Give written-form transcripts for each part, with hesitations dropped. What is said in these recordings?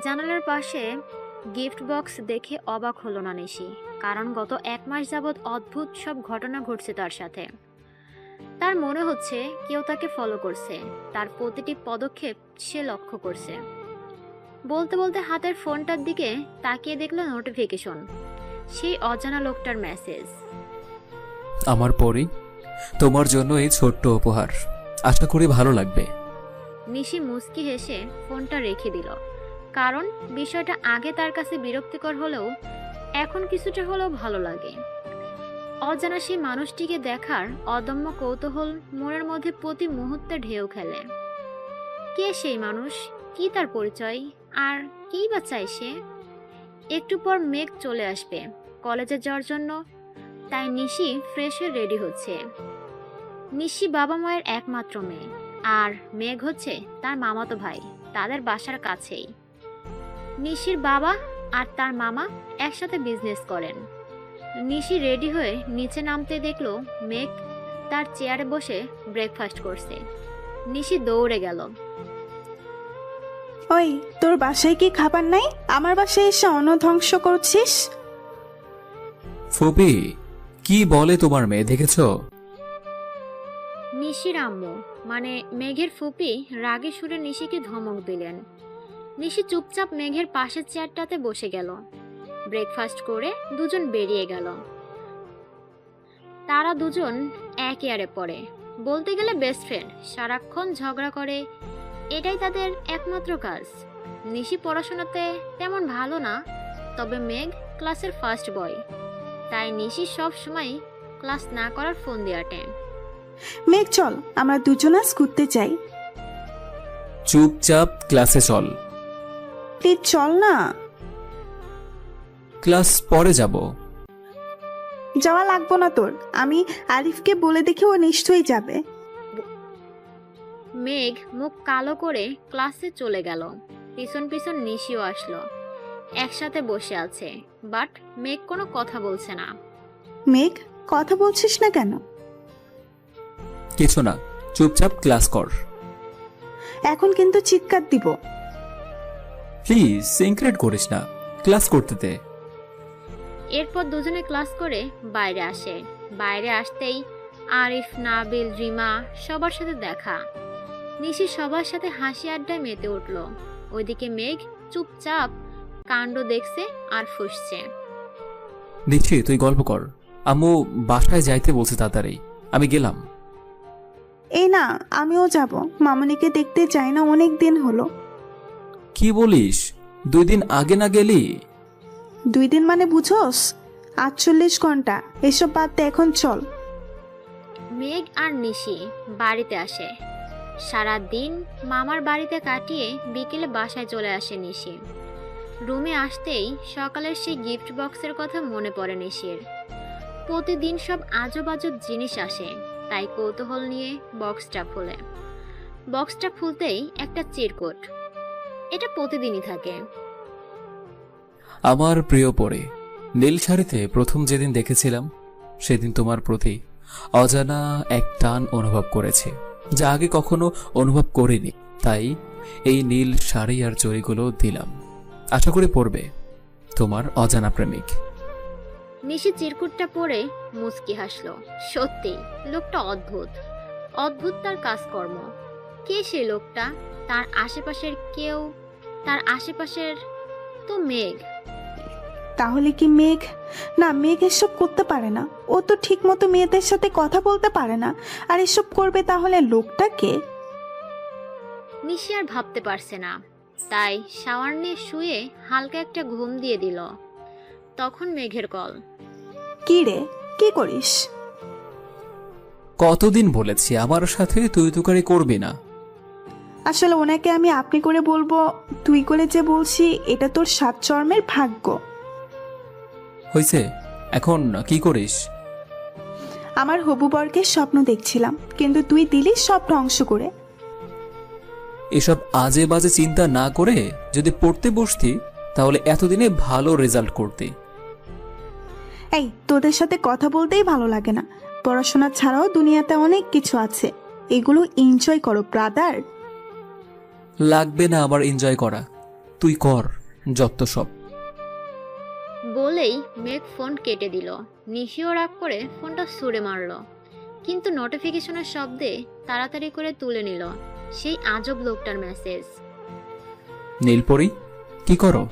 জানালার পাশে gift box দেখে অবাক হলো না নিশি, কারণ গত 1 মাস যাবৎ অদ্ভুত সব ঘটনা ঘটছে তার সাথে। তার মনে হচ্ছে কেউ তাকে ফলো করছে, তার প্রতিটি পদক্ষেপ সে লক্ষ্য করছে। বলতে বলতে হাতের ফোনটার দিকে তাকিয়ে দেখলো নোটিফিকেশন, সেই অজানা লোকটার মেসেজ। আমার পরি, তোমার জন্য এই ছোট্ট উপহার, আশা করি ভালো লাগবে। নিশি মুচকি হেসে ফোনটা রেখে দিল, কারণ বিষয়টা আগে তার কাছে বিরক্তিকর হলেও এখন কিছুটা হলেও ভালো লাগে। অজানা সেই মানুষটিকে দেখার অদম্য কৌতূহল মনের মধ্যে প্রতি মুহূর্তে ঢেউ খেলে। কে সেই মানুষ, কি তার পরিচয়, আর কি বা চাই সে? একটু পর মেঘ চলে আসবে কলেজে যাওয়ার জন্য, তাই নিশি ফ্রেশ হয়ে রেডি হচ্ছে। নিশি বাবা মায়ের একমাত্র মেয়ে, আর মেঘ হচ্ছে তার মামাতো ভাই, তাদের বাসার কাছেই। নিশির বাবা আর তার মামা একসাথে বিজনেস করেন। নিশি রেডি হয়ে নিচে নামতে দেখলো মেঘ তার চেয়ারে বসে ব্রেকফাস্ট করছে। নিশি দৌড়ে গেল। ওই, তোর বাসায় কি খাবার নাই? আমার বাসায় এসে অন্ন ধ্বংস করছিস। ফুপি, কি বলে তোমার মেয়ে, দেখেছ? নিশির আম্মু মানে মেঘের ফুপি রাগে সুরে নিশিকে ধমক দিলেন। নিশি চুপচাপ মেঘের পাশের চেয়ারটাতে বসে গেল। ব্রেকফাস্ট করে দুজন বেরিয়ে গেল। তারা দুজন এক ইয়ারে পড়ে, বলতে গেলে বেস্ট ফ্রেন্ড, সারাক্ষণ ঝগড়া করে, এটাই তাদের একমাত্র কাজ। নিশি পড়াশোনাতে তেমন ভালো না, তবে মেঘ ক্লাসের ফার্স্ট বয়, তাই নিশি সব সময় ক্লাস না করার ফোন দিয়ে আটে। মেঘ, চল আমরা দুজনা ঘুরতে যাই। চুপচাপ ক্লাসে চল। প্লিজ চল না। ক্লাস পরে যাব। যাওয়া লাগবো না তোর, আমি আরিফকে বলে দেখি, ও নিশ্চয়ই যাবে। মেঘ মুখ কালো করে ক্লাসে চলে গেল। পিছন পিছন নিশিও আসলো। একসাথে বসে আছে, বাট মেঘ কোনো কথা বলছে না। মেঘ, কথা বলছিস না কেন? কিছু না, চুপচাপ ক্লাস কর। এখন কিন্তু চিৎকার দিব। প্লিজ সিনক্রেট করিস না, ক্লাস করতে দে। এরপর দুজনে ক্লাস করে বাইরে আসে। বাইরে আসতেই আরিফ, নাবিল, রিমা সবার সাথে দেখা। নিশি সবার সাথে হাসি আড্ডায় মেতে উঠল। ওইদিকে মেঘ চুপচাপ কাণ্ড দেখছে আর ফুঁসছে। নিচ্ছি, তুই গল্প কর। আম্মু বাসায় যাইতে বলছে তাড়াতাড়ি, আমি গেলাম। এই না, আমিও যাব। মামনিকে দেখতে চাই না, অনেক দিন হলো। কি বলিস? 2 দিন আগে না গেলি? 2 দিন মানে বুঝোস? 48 ঘন্টা। এসব বাদ দে, এখন চল। মেঘ আর নিশি বাড়িতে আসে। সারা দিন মামার বাড়িতে কাটিয়ে বিকেলে বাসায় চলে আসে নিশি। রুমে আসতেই সকালের সেই গিফট বক্সের কথা মনে পড়ে নিশির। প্রতিদিন সব আজব আজব জিনিস আসে, তাই কৌতূহল নিয়ে বক্সটা খোলে। বক্সটা খুলতেই একটা চিরকুট। এটা প্রতিদিনই থাকে। আমার প্রিয় পরে, নীল শাড়িতে প্রথম যেদিন দেখেছিলাম সেদিন তোমার প্রতি অজানা এক টান অনুভব করেছি, যা আগে কখনো অনুভব করিনি। তাই এই নীল শাড়ি আর জড়িগুলো দিলাম, আশা করি পড়বে। তোমার অজানা প্রেমিক। নিশি চিরকুটটা পরে মুচকি হাসলো। সত্যি লোকটা অদ্ভুত, অদ্ভুত তার কাজকর্ম। কে সেই লোকটা? তার আশেপাশের কেউ? তার আশেপাশের তো মেঘ। তাহলে কি মেঘ? না, মেঘ এসব করতে পারে না। ও তো ঠিক মতো মেয়েদের সাথে কথা বলতে পারে না, আর এসব করবে। তাহলে লোকটা কে? নিশি আর ভাবতে পারছে না, তাই শাওয়ার নিয়ে শুয়ে হালকা একটা ঘুম দিয়ে দিল। তখন মেঘের কল। কি রে, কি করিস? কতদিন বলেছি আমার সাথে তুই তুকারি করবি না। আসলে ওনাকে আমি আপনি করে বলবো, তুই করে যে বলছি, এটা তোর সাত জন্মের ভাগ্য। হয়েছে, এখন কি করিস? আমার হবু বরকে স্বপ্ন দেখছিলাম, কিন্তু তুই দিলি সব ধ্বংস করে। এসব আজে বাজে চিন্তা না করে যদি পড়তে বসতি, তাহলে এতদিনে ভালো রেজাল্ট করতি। এই, তোদের সাথে কথা বলতেই ভালো লাগে না। পড়াশোনা ছাড়াও দুনিয়াতে অনেক কিছু আছে, এগুলো এনজয় করো ব্রাদার। লাগবে না আমার এনজয় করা, তুই কর যত সব। বলেই মেঘ ফোন কেটে দিল। নিশিও রাগ করে ফোনটা ছুঁড়ে মারল, কিন্তু নোটিফিকেশনের শব্দে তাড়াতাড়ি করে তুলে নিল সেই আজব লোকটার মেসেজ। নীলপরি, কি করো?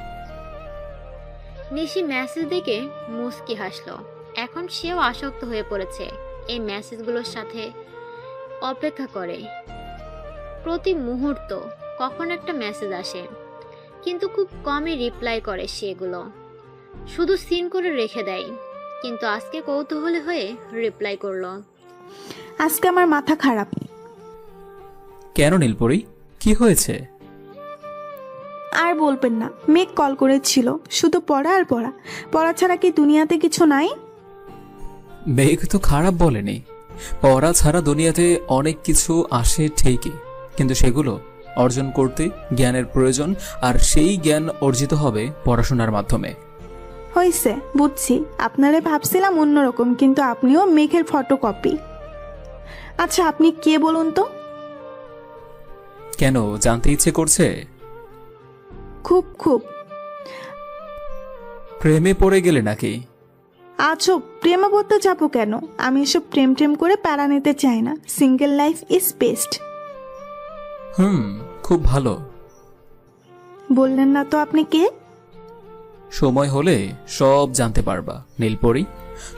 নিশি মেসেজ দেখে মুচকি হাসলো। এখন সেও আসক্ত হয়ে পড়েছে এই মেসেজগুলোর সাথে। অপেক্ষা করে প্রতি মুহূর্ত কখন একটা মেসেজ আসে, কিন্তু খুব কমই রিপ্লাই করে সেগুলো, শুধু সিন করে রেখে দেয়। কিন্তু আজকে কৌতূহলী হয়ে রিপ্লাই করলো। আজকে আমার মাথা খারাপ। কেন নীলপরি, কি হয়েছে? আর বলবেন না, মেঘ কল করেছিল, শুধু পড়া আর পড়া। পড়া ছাড়া কি দুনিয়াতে কিছু নাই? মেঘ তো খারাপ বলেনি। পড়া ছাড়া দুনিয়াতে অনেক কিছু আসে ঠিকই, কিন্তু সেগুলো অর্জন করতে জ্ঞানের প্রয়োজন, আর সেই জ্ঞান অর্জিত হবে পড়াশোনার মাধ্যমে। হয়েছে, বুঝছি। আপনারে ভাবছিলাম অন্যরকম, কিন্তু আপনিও মেঘের ফটোকপি। আচ্ছা, আপনি কে বলুন তো? কেন, জানতে ইচ্ছে করছে? খুব খুব। প্রেমে পড়ে গেলে নাকি? আছো, প্রেমে পড়তে যাবো কেন? আমি এসব প্রেম টেম করে প্যারা নিতে চাই না। Single life is best. খুব ভালো। বললেন না তো আপনি কে? সময় হলে সব জানতে পারবা নীলপরি।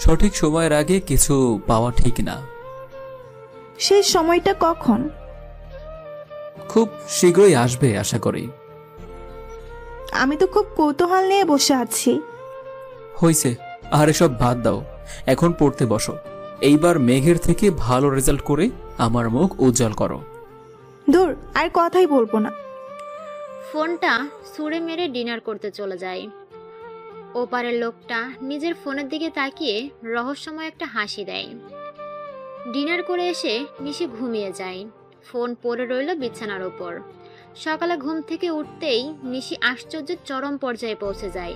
সঠিক সময়ের আগে কিছু পাওয়া ঠিক না। সেই সময়টা কখন? খুব শীঘ্রই আসবে আশা করি। আমি তো খুব কৌতূহল নিয়ে বসে আছি। হইছে, আর এসব বাদ দাও, এখন পড়তে বসো। এইবার মেঘের থেকে ভালো রেজাল্ট করে আমার মুখ উজ্জ্বল করো। ধুর, আর কথাই বলবো না। ফোনটা ছুঁড়ে মেরে ডিনার করতে চলে যায়। ওপারের লোকটা নিজের ফোনের দিকে তাকিয়ে রহস্যময় একটা হাসি দেয়। ডিনার করে এসে নিশি ঘুমিয়ে যায়। ফোন পড়ে রইল বিছানার উপর। সকালে ঘুম থেকে উঠতেই নিশি আশ্চর্যের চরম পর্যায়ে পৌঁছে যায়।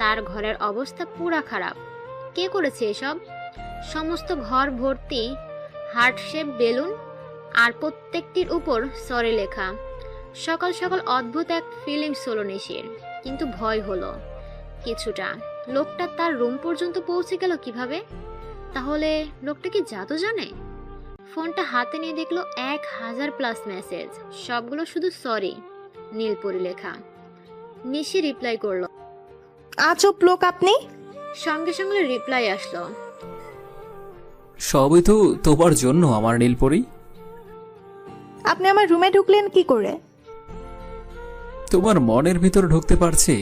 তার ঘরের অবস্থা পুরা খারাপ। কে করেছে এসব? সমস্ত ঘর ভর্তি হার্ট শেপ বেলুন, আর প্রত্যেকটির উপর সরি লেখা। সকাল সকাল অদ্ভুত এক ফিলিংস হলো নিশির, কিন্তু ভয় হলো কিছুটা। লোকটা তার রুম পর্যন্ত পৌঁছে গেল কিভাবে? তাহলে লোকটা কি জাদু জানে? ফোনটা হাতে নিয়ে দেখলো 1000+ মেসেজ, সবগুলো শুধু সরি নীলপরি লেখা। নিশি রিপ্লাই করলো। আজব লোক আপনি। সঙ্গে সঙ্গে রিপ্লাই আসলো। সবই তো তোমার জন্য আমার নীলপরি। আপনি আমার রুমে ঢুকলেন কি করে? তোমার মনের ভিতর ঢুকতে পারছি,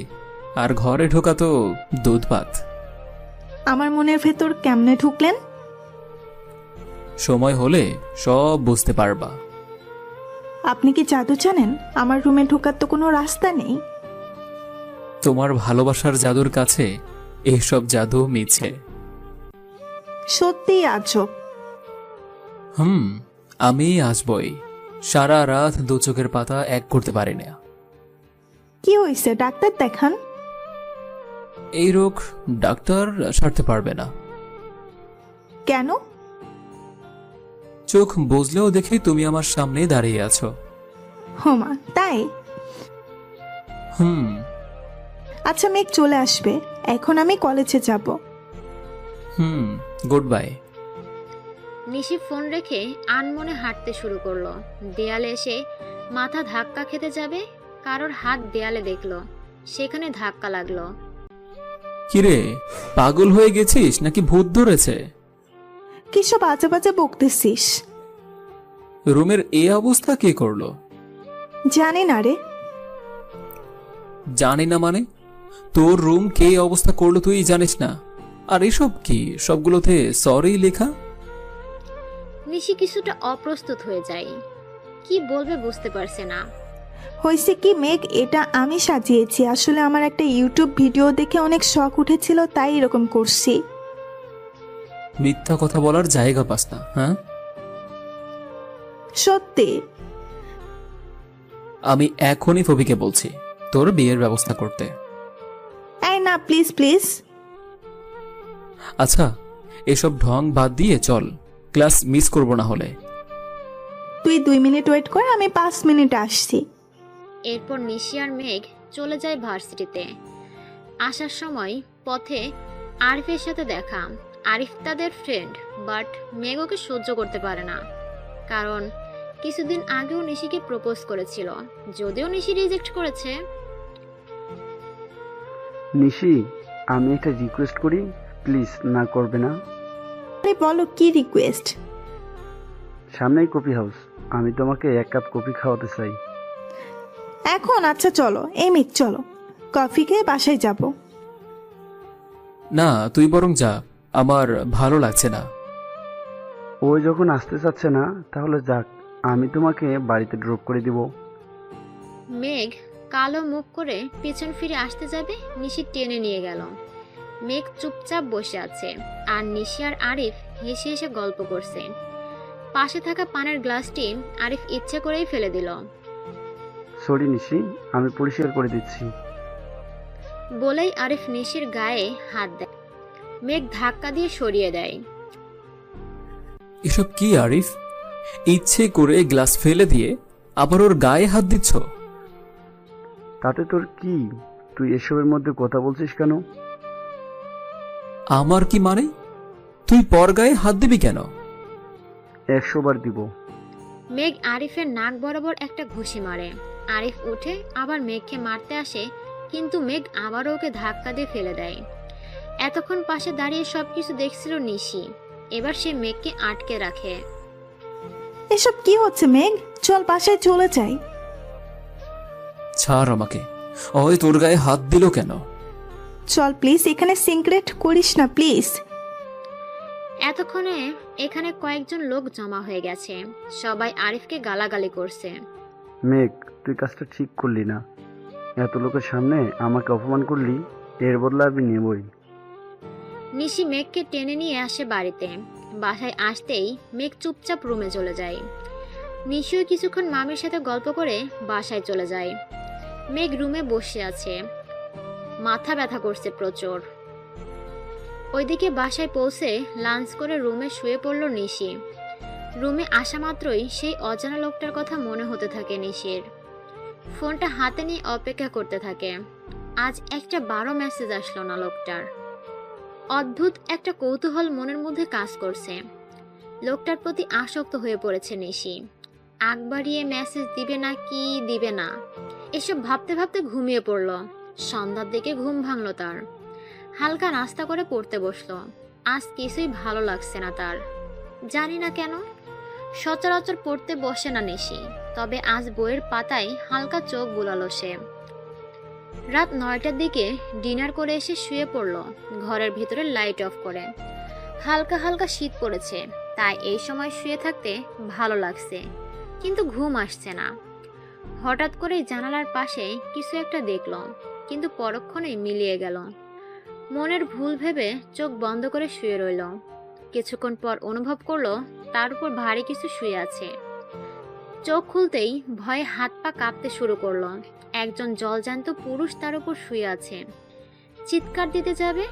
আর ঘরে ঢোকা তো দুধ ভাত। আমার মনের ভেতর কেমনে ঢুকলেন? সময় হলে সব বুঝতে পারবা। আপনি কি জাদু জানেন? আমার রুমে ঢোকার তো কোনো রাস্তা নেই। তোমার ভালোবাসার জাদুর কাছে এইসব জাদু মিছে। সত্যিই আজব। আমি আসবই। সারা রাত দু চোখের পাতা এক করতে পারি না। কি হয়েছে, ডাক্তার দেখান। এই রোগ ডাক্তার সারতে পারবে না। কেন? চোখ বুঝলেও দেখি তুমি আমার সামনে দাঁড়িয়ে আছো। হোমা, তাই? আচ্ছা, মেঘ চলে আসবে। এখন আমি কলেজে যাব। Good bye. নিশি ফোন রেখে আনমনে হাঁটতে শুরু করলো। দেয়ালে এসে মাথা ধাক্কা খেতে যাবে, কারোর হাত দেয়ালে দেখলো, সেখানে ধাক্কা লাগলো। কিরে, পাগল হয়ে গেছিস নাকি ভূত ধরেছে? কিসব বাজে বাজে বকতেছিস? রুমের এই অবস্থা কে করলো? জানি না রে। জানি না মানে? তোর রুম কে অবস্থা করলো তুই জানিস না? আর এসব কি, সবগুলোতে সরি লেখা? নিশি কিছুটা অপ্রস্তুত হয়ে যায়। কি বলবে বুঝতে পারছে না। হয়েছে কি মেঘ, এটা আমি সাজিয়েছি। আসলে আমার একটা ইউটিউব ভিডিও দেখে অনেক শখ উঠেছিল, তাই এরকম করছি। মিথ্যা কথা বলার জায়গা পাস না, হ্যাঁ? সত্যি। আমি এখনই ফবিকে বলছি তোর বিয়ের ব্যবস্থা করতে। এই না, প্লিজ প্লিজ। আচ্ছা, এসব ঢং বাদ দিয়ে চল, ক্লাস মিস করব না হলে। তুই 2 মিনিট ওয়েট কর, আমি 5 মিনিট আসছি। এরপর নিশি আর মেঘ চলে যায় ভার্সিটিতে। আসার সময় পথে আরিফের সাথে দেখা। আরিফ তাদের ফ্রেন্ড, বাট মেঘ ওকে সহ্য করতে পারে না, কারণ কিছুদিন আগেও নিশিকে প্রপোজ করেছিল, যদিও নিশি রিজেক্ট করেছে। নিশি, আমি একটা রিকোয়েস্ট করি, প্লিজ না করবে না? আরে বলো কি রিকোয়েস্ট? সামনেই কফি হাউস, আমি তোমাকে 1 কাপ কফি খাওয়াতে চাই। এখন? আচ্ছা চলো, এই মেঘ চলো, কফি খেয়ে বাসায় যাব। না, তুই বরং যা, আমার ভালো লাগছে না। ওই যখন আসতে চাচ্ছে না, তাহলে যাক, আমি তোমাকে বাড়িতে ড্রপ করে দিব। মেঘ কালো মুখ করে পেছন ফিরে আসতে যাবে, নিশি টেনে নিয়ে গেল। মেঘ চুপচাপ বসে আছে, আর নিশি আর আরিফ হেসে হেসে গল্প করছে। পাশে থাকা পানের গ্লাসটি আরিফ ইচ্ছে করেই ফেলে দিল। সরি নিশি, আমি পরিষ্কার করে দিচ্ছি। বলেই আরিফ নিশির গায়ে হাত দেয়। মেঘ ধাক্কা দিয়ে সরিয়ে দেয়। এসব কি আরিফ? ইচ্ছে করে গ্লাস ফেলে দিয়ে আবার ওর গায়ে হাত দিচ্ছ? তাতে তোর কি? তুই এসবের মধ্যে কথা বলছিস কেন? আমার কি মানে? তুই পর গায়ে হাত দিবি কেন? 100 বার দিব। মেঘ আরিফের নাক বরাবর একটা ঘুষি মারে। আরিফ উঠে আবার মেঘকে মারতে আসে, কিন্তু মেঘ আবারও ওকে ধাক্কা দিয়ে ফেলে দেয়। এতক্ষণ পাশে দাঁড়িয়ে সবকিছু দেখছিল নিশি, এবার সে মেঘকে আটকে রাখে। এসব কি হচ্ছে মেঘ? চল বাসায় চলে যাই। ছাড় আমাকে। ওই তোর গায়ে হাত দিল কেন? চল প্লিজ, এখানে সিক্রেট করিস না প্লিজ। এতক্ষণে এখানে কয়েকজন লোক জমা হয়ে গেছে, সবাই আরিফকে গালাগালি করছে। মেঘ, তুই কাজটা ঠিক করলি না। এত লোকের সামনে আমাকে অপমান করলি, এর বদলা আমি নেবই। নিশি মেঘকে টেনে নিয়ে আসে বাড়িতে। বাসায় আসতেই মেঘ চুপচাপ রুমে চলে যায়। নিশিও কিছুক্ষণ মামির সাথে গল্প করে বাসায় চলে যায়। মেঘ রুমে বসে আছে, মাথা ব্যথা করছে প্রচুর। ওইদিকে বাসায় পৌঁছে লাঞ্চ করে রুমে শুয়ে পড়ল নিশি। রুমে আসা মাত্রই সেই অজানা লোকটার কথা মনে হতে থাকে নিশির। ফোনটা হাতে নিয়ে অপেক্ষা করতে থাকে। আজ একটা 12 মেসেজ আসলো না লোকটার। অদ্ভুত একটা কৌতূহল মনের মধ্যে কাজ করছে। লোকটার প্রতি আসক্ত হয়ে পড়েছে নিশি। আগ বাড়িয়ে মেসেজ দিবে না কি দিবে না, এসব ভাবতে ভাবতে ঘুমিয়ে পড়ল। সন্ধ্যার দিকে ঘুম ভাঙলো তার। হালকা নাস্তা করে পড়তে বসলো। আজ কিছুই ভালো লাগছে না তার, জানি না কেন। সচরাচর পড়তে বসে না নিশি, তবে আজ বইয়ের পাতায় হালকা চোখ বুলালো সে। রাত 9টার দিকে ডিনার করে এসে শুয়ে পড়ল, ঘরের ভিতরে লাইট অফ করে। হালকা হালকা শীত পড়েছে, তাই এই সময় শুয়ে থাকতে ভালো লাগছে, কিন্তু ঘুম আসছে না। হঠাৎ করেই জানালার পাশে কিছু একটা দেখল, কিন্তু পরক্ষণেই মিলিয়ে গেল। মনের ভুল ভেবে চোখ বন্ধ করে শুয়ে রইল। কিছুক্ষণ পর অনুভব করলো তার উপর ভারী কিছু শুয়ে আছে। চোখ খুলতেই ভয়ে হাত পা কাঁপতে শুরু করলো। একজন জলজ্যান্ত পুরুষ তার উপর শুয়ে আছে। চিৎকার দিতে যাবে,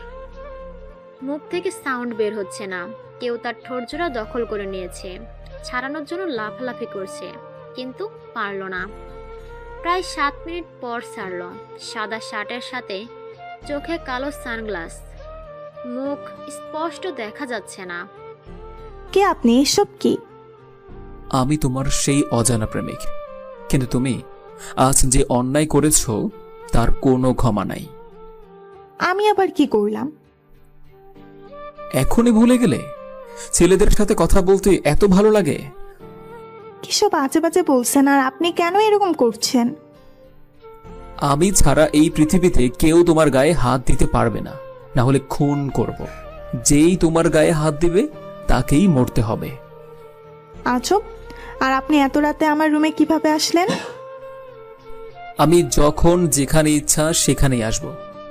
মুখ থেকে সাউন্ড বের হচ্ছে না। কেউ তার ঠোঁটজোড়া দখল করে নিয়েছে, ছাড়ানোর জন্য লাফালাফি করছে, কিন্তু পারল না। প্রায় 7 মিনিট পর ছাড়ল। সাদা শার্টের সাথে চোখে কালো সানগ্লাস, মুখ স্পষ্ট দেখা যাচ্ছে না। কে আপনি? এসব কি? আমি তোমার সেই অজানা প্রেমিক, কিন্তু তুমি আজ যে অন্যায় করেছ তার কোনো ক্ষমা নাই। আমি আবার কি করলাম? এখনই ভুলে গেলে? ছেলেদের সাথে কথা বলতে এত ভালো লাগে? কিসব বাজে বাজে বলছেন, আর আপনি কেন এরকম করছেন? আমি ছাড়া এই পৃথিবীতে কেউ তোমার গায়ে হাত দিতে পারবে না, না হলে খুন করব। যেই তোমার গায়ে হাত দিবে তাকেই মরতে হবে। আজব, আর আপনি এত রাতে আমার রুমে কিভাবে আসলেন? আমি যখন যেখানে ইচ্ছা সেখানেই আসব।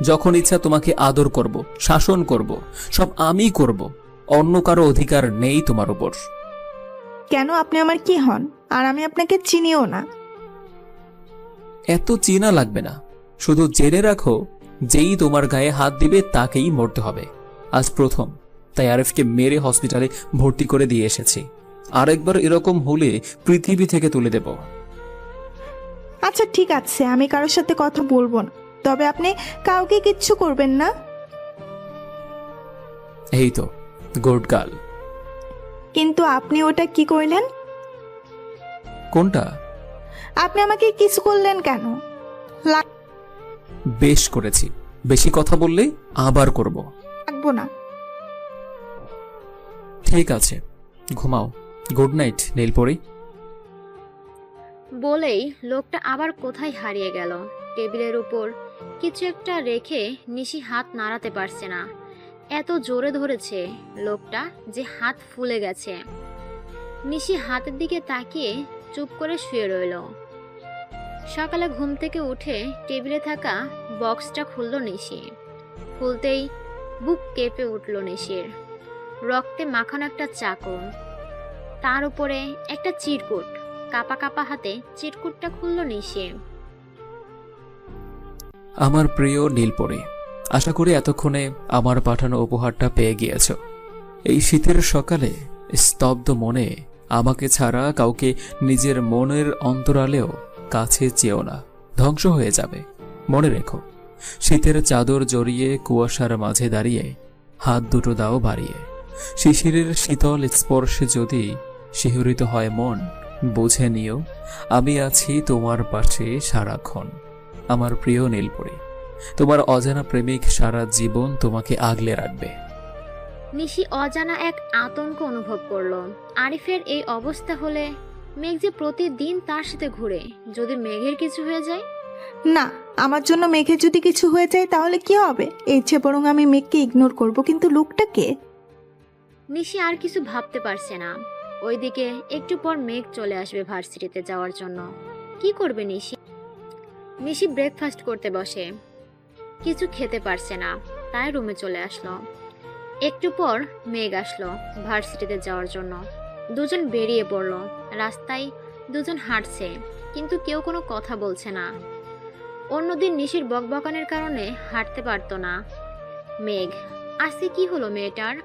যখন ইচ্ছা তোমাকে আদর করব, শাসন করব, সব আমি করব। অন্য কারো অধিকার নেই তোমার উপর। কেন? আপনি আমার কি হন? আর আমি আপনাকে চিনিও না। এত চেনা লাগবে না, শুধু জেনে রাখো যেই তোমার গায়ে হাত দিবে তাকেই মরতে হবে। আজ প্রথম, তাই আরিফকে মেরে হসপিটালে ভর্তি করে দিয়ে এসেছি। আরেকবার এরকম হলে পৃথিবী থেকে তুলে দেব। আচ্ছা ঠিক আছে, আমি কারোর সাথে কথা বলবো না, তবে আপনি কাউকে কিচ্ছু করবেন না। এই তো গুড গার্ল। কিন্তু আপনি ওটা কি করলেন? কোনটা? আপনি আমাকে কিছু করলেন কেন? বেশ করেছি, বেশি কথা বললে আবার করব। লাগবো না। ঠিক আছে, ঘুমাও। Good night Neelpari. বলেই লোকটা আবার কোথায় হারিয়ে গেল। টেবিলের উপর কিছু একটা রেখে নিশি হাত নাড়াতে পারছে না। এত জোরে ধরেছে লোকটা যে হাত ফুলে গেছে। নিশি হাতের দিকে তাকিয়ে চুপ করে শুয়ে রইল। সকালে ঘুম থেকে উঠে টেবিলে থাকা বক্সটা খুলল নিশি। খুলতেই বুক কেঁপে উঠল নিশির। রক্তে মাখানো একটা চাকু, তার উপরে একটা চিরকুট। কাপা কাপা হাতে চিরকুটটা খুলল নিশি। আমার প্রিয় নীলপরি, আশা করি এতক্ষণে আমার পাঠানো উপহারটা পেয়ে গিয়েছ। এই শীতের সকালে স্তব্ধ মনে আমাকে ছাড়া কাউকে নিজের মনের অন্তরালেও কাছে চেও না, ধ্বংস হয়ে যাবে। মনে রেখো, শীতের চাদর জড়িয়ে কুয়াশার মাঝে দাঁড়িয়ে হাত দুটো দাও বাড়িয়ে। শিশিরের শীতল স্পর্শে যদি শিহরিত হয় মন, বুঝে নিও আমি আছি তোমার পাশে সারাক্ষণ। আমার প্রিয় নীলপরি, তোমার অজানা প্রেমিক সারা জীবন তোমাকে আগলে রাখবে। নিশি অজানা এক আতঙ্ক অনুভব করলো। আরিফের এই অবস্থা হলে মেঘ যে প্রতিদিন তার সাথে ঘুরে, যদি মেঘের কিছু হয়ে যায়? না, আমার জন্য মেঘের যদি কিছু হয়ে যায় তাহলে কি হবে? এর চেয়ে বরং আমি মেঘকে ইগনোর করব। কিন্তু লোকটা কে? নিশি আর কিছু ভাবতে পারছে না। ওইদিকে একটু পর মেঘ চলে আসবে ভার্সিটিতে যাওয়ার জন্য। কি করবে নিশি? নিশি ব্রেকফাস্ট করতে বসে, কিছু খেতে পারছে না, তাই রুমে চলে আসলো। একটু পর মেঘ আসলো ভার্সিটিতে যাওয়ার জন্য। দুজন বেরিয়ে পড়লো। রাস্তায় দুজন হাঁটছে, কিন্তু কেউ কোনো কথা বলছে না। অন্যদিন নিশির বকবকানের কারণে হাঁটতে পারতো না। মেঘ, আজকে কি হলো মেয়েটার?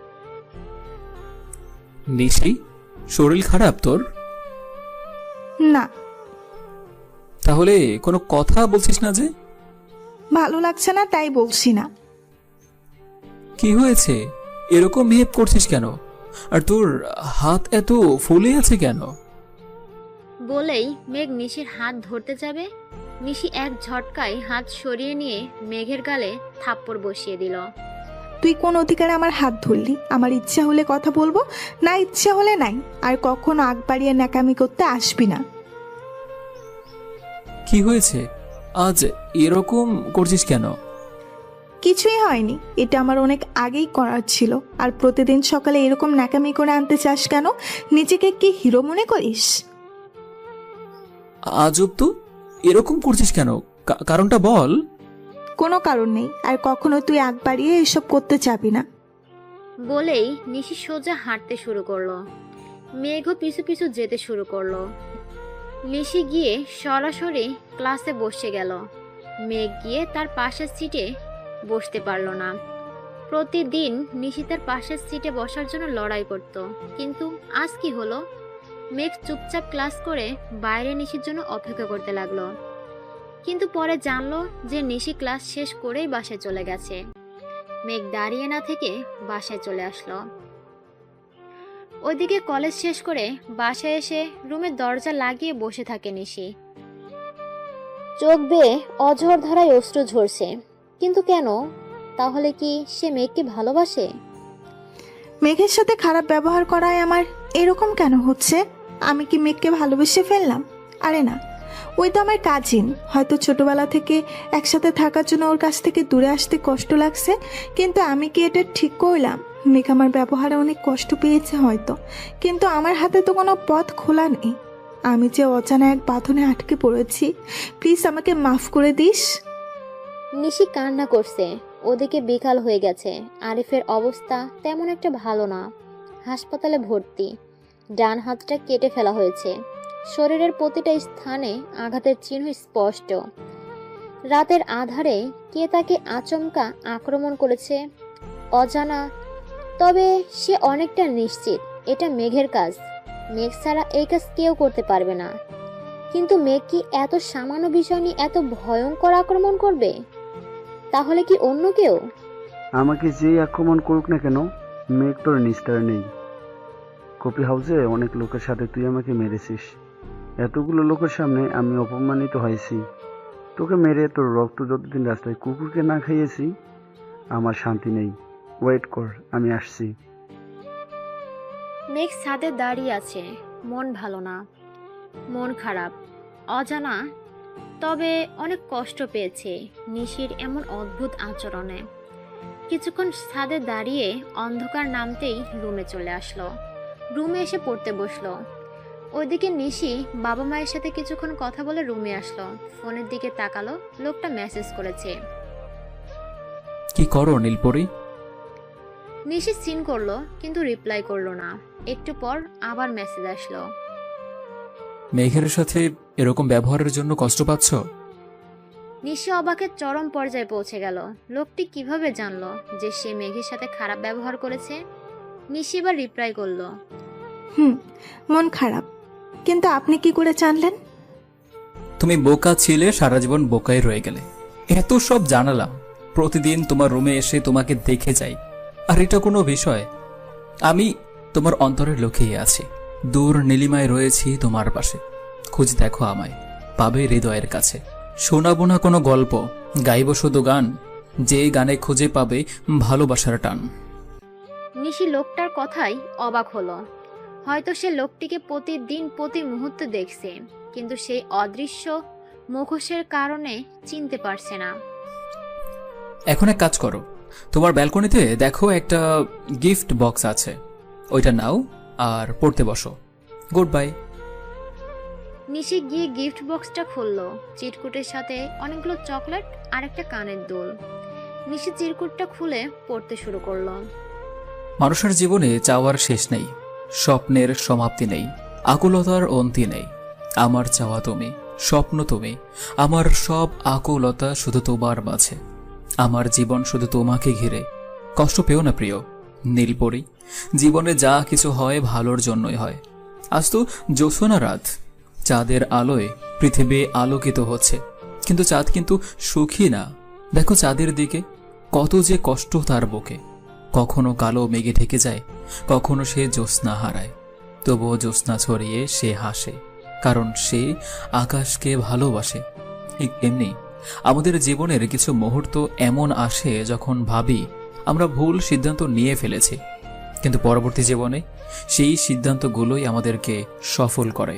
নিশি, শরীর খারাপ তোর? না। তাহলে কোনো কথা বলছিস না যে? ভালো লাগছে না তাই বলছি না। কি হয়েছে? এরকম বিহেভ করছিস কেন? আর তোর হাত এত ফুলে আছে কেন? বলেই মেঘ নিশির হাত ধরতে যাবে, নিশি এক ঝটকায় হাত সরিয়ে নিয়ে মেঘের গালে থাপ্পড় বসিয়ে দিল। তুই কোন অধিকারে আমার হাত ধরলি? আমার ইচ্ছা হলে কথা বলবো, না ইচ্ছা হলে নাই। আর কখনো আগ বাড়িয়ে ন্যাকামি করতে আসবি না। কি হয়েছে? আজ এরকম করছিস কেন? কিছুই হয়নি, এটা আমার অনেক আগেই করার ছিল। আর প্রতিদিন সকালে এরকম ন্যাকামি করে আনতে চাস কেন? নিজেকে কি হিরো মনে করিস? আজব তো, এরকম করছিস কেন? কারণটা বল। কোনো কারণ নেই, আর কখনো তুই আগ বাড়িয়ে এসব করতে চাবি না। বলেই নিশি সোজা হাঁটতে শুরু করলো। মেঘও পিছু পিছু যেতে শুরু করলো। নিশি গিয়ে সরাসরি ক্লাসে বসে গেল। মেঘ গিয়ে তার পাশের সিটে বসতে পারলো না। প্রতিদিন নিশি তার পাশের সিটে বসার জন্য লড়াই করত, কিন্তু আজ কি হলো? মেঘ চুপচাপ ক্লাস করে বাইরে নিশির জন্য অপেক্ষা করতে লাগলো। কিন্তু পরে জানলো যে নিশি ক্লাস শেষ করেই বাসায় চলে গেছে। মেঘ দাঁড়িয়ে না থেকে বাসায় চলে আসলো। ওইদিকে কলেজ শেষ করে বাসায় এসে রুমের দরজা লাগিয়ে বসে থাকে নিশি। চোখ বেয়ে অঝর ধারায় অশ্রু ঝরছে। কিন্তু কেন? তাহলে কি সে মেঘকে ভালোবাসে? মেঘের সাথে খারাপ ব্যবহার করায় আমার এরকম কেন হচ্ছে? আমি কি মেঘকে ভালোবেসে ফেললাম? আরে না, ওই তো আমার কাজিন। হয়তো ছোটবেলা থেকে একসাথে থাকার জন্য ওর কাছ থেকে দূরে আসতে কষ্ট লাগছে, কিন্তু আমি কি এটা ঠিক করলাম? মেঘ আমার ব্যবহারে অনেক কষ্ট পেয়েছে হয়তো, কিন্তু আমার হাতে তো কোনো পথ খোলা নেই। আমি যে অজানা এক বাঁধনে আটকে পড়েছি, প্লিজ আমাকে মাফ করে দিস। নিশি কান্না করছে। ওদিকে বিকাল হয়ে গেছে। আরিফের অবস্থা তেমন একটা ভালো না, হাসপাতালে ভর্তি। ডান হাতটা কেটে ফেলা হয়েছে। শরীরের প্রতিটা স্থানে আঘাতের চিহ্ন স্পষ্ট। রাতের আধারে কে তাকে আচমকা আক্রমণ করেছে অজানা, তবে সে অনেকটা নিশ্চিত এটা মেঘের কাজ। মেঘ ছাড়া এই কাজ কেউ করতে পারবে না। কিন্তু মেঘ কি এত সামান্য বিষয় নিয়ে এত ভয়ঙ্কর আক্রমণ করবে? তাহলে কি অন্য কেউ? আমাকে যেই আক্রমণ করুক না কেন, মেঘ তোর নিস্তার নেই। কফি হাউসে অনেক লোকের সাথে তুই আমাকে মেরেছিস। এতগুলো লোকের সামনে আমি অপমানিত হয়েছি। তোকে মেরে তোর রক্ত যতদিন রাস্তায় কুকুরকে না খাইয়েছি, আমার শান্তি নেই। ওয়েট কর, আমি আসছি। মেঘ ছাদে দাঁড়িয়ে আছে, মন ভালো না, মন খারাপ, অজানা, তবে অনেক কষ্ট পেয়েছে নিশির এমন অদ্ভুত আচরণে। কিছুক্ষণ ছাদে দাঁড়িয়ে অন্ধকার নামতেই রুমে চলে আসলো। রুমে এসে পড়তে বসলো। ওইদিকে নিশি বাবা মায়ের সাথে কিছুক্ষণ কথা বলে রুমে আসলো। ফোনের দিকে তাকালো, লোকটা মেসেজ করেছে। কি করো নীলপরি? নিশি সিন করলো কিন্তু রিপ্লাই করলো না। একটু পর আবার মেসেজ আসলো। মেঘের সাথে এরকম ব্যবহারের জন্য কষ্ট পাচ্ছ? নিশি অবাকের চরম পর্যায়ে পৌঁছে গেল। লোকটি কিভাবে জানলো যে সে মেঘের সাথে খারাপ ব্যবহার করেছে? নিশি এবার রিপ্লাই করলো। মন খারাপ, কিন্তু আপনি কি করে জানলেন? তুমি বোকা ছিলে, সারা জীবন বোকাই রয়ে গেলে। এত সব জানালাম, প্রতিদিন তোমার রুমে এসে তোমাকে দেখে যাই, আর এটা কোনো বিষয়? আমি তোমার অন্তরের লক্ষ্যেই আছি, দূর নীলিমায় রয়েছি তোমার পাশে। খুঁজ দেখো আমায়, পাবে হৃদয়ের কাছে। শোনাবো না কোনো গল্প, গাইব শুধু গান, যে গানে খুঁজে পাবে ভালোবাসার টান। নিশি লোকটার কথাই অবাক হলো। হয়তো সে লোকটিকে প্রতিদিন প্রতি মুহূর্তে দেখছে, কিন্তু সেই অদৃশ্য মুখোশের কারণে চিনতে পারছে না। এখন এক কাজ করো, তোমার ব্যালকনিতে দেখো একটা গিফট বক্স আছে, ওইটা নাও আর পড়তে বসো। Good bye. নিশি গিয়ে গিফট বক্সটা খুললো। চিরকুটের সাথে অনেকগুলো চকলেট আর একটা কানের দুল। নিশি চিরকুটটা খুলে পড়তে শুরু করলো। মানুষের জীবনে চাওয়ার শেষ নেই, স্বপ্নের সমাপ্তি নেই, আকুলতার অন্তি নেই। আমার চাওয়া তুমি, স্বপ্ন তুমি, আমার সব আকুলতা শুধু তোমার মাঝে। আমার জীবন শুধু তোমাকে ঘিরে। কষ্ট পেও না প্রিয় নীলপরি, জীবনে যা কিছু হয় ভালোর জন্যই হয়। আজ তো জ্যোৎস্না রাত, চাঁদের আলোয় পৃথিবী আলোকিত হচ্ছে, কিন্তু চাঁদ কিন্তু সুখী না। দেখো চাঁদের দিকে, কত যে কষ্ট তার বুকে। কখনো কালো মেঘে ঢেকে যায়, কখনো সে জ্যোৎস্না হারায়, তবুও জ্যোৎস্না ছড়িয়ে সে হাসে, কারণ সে আকাশকে ভালোবাসে। ঠিক এমনি আমাদের জীবনের কিছু মুহূর্ত এমন আসে যখন ভাবি আমরা ভুল সিদ্ধান্ত নিয়ে ফেলেছি, কিন্তু পরবর্তী জীবনে সেই সিদ্ধান্তগুলোই আমাদেরকে সফল করে।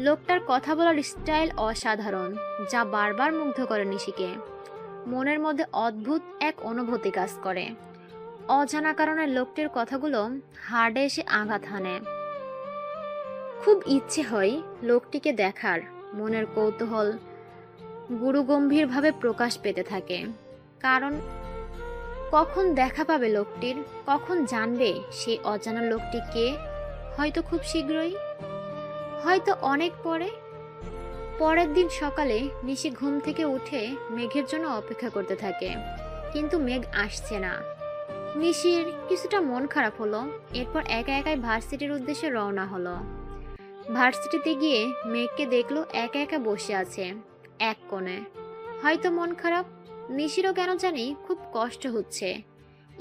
লোকটার কথা বলার স্টাইল অসাধারণ, যা বারবার মুগ্ধ করে নিশিকে। মনের মধ্যে অদ্ভুত এক অনুভূতি কাজ করে। অজানা কারণে লোকটির কথাগুলো হার্ডে এসে আঘাত হানে। খুব ইচ্ছে হয় লোকটিকে দেখার। মনের কৌতূহল গুরুগম্ভীরভাবে প্রকাশ পেতে থাকে। কারণ কখন দেখা পাবে লোকটির, কখন জানবে সেই অজানা লোকটি কে? হয়তো খুব শীঘ্রই, হয়তো অনেক পরে। পরের দিন সকালে নিশি ঘুম থেকে উঠে মেঘের জন্য অপেক্ষা করতে থাকে, কিন্তু মেঘ আসছে না। নিশির কিছুটা মন খারাপ হলো। এরপর একা একাই ভার্সিটির উদ্দেশ্যে রওনা হলো। ভার্সিটিতে গিয়ে মেঘকে দেখলো একা একা বসে আছে এক কোণে। হয়তো মন খারাপ। নিশিরও কেন জানি খুব কষ্ট হচ্ছে।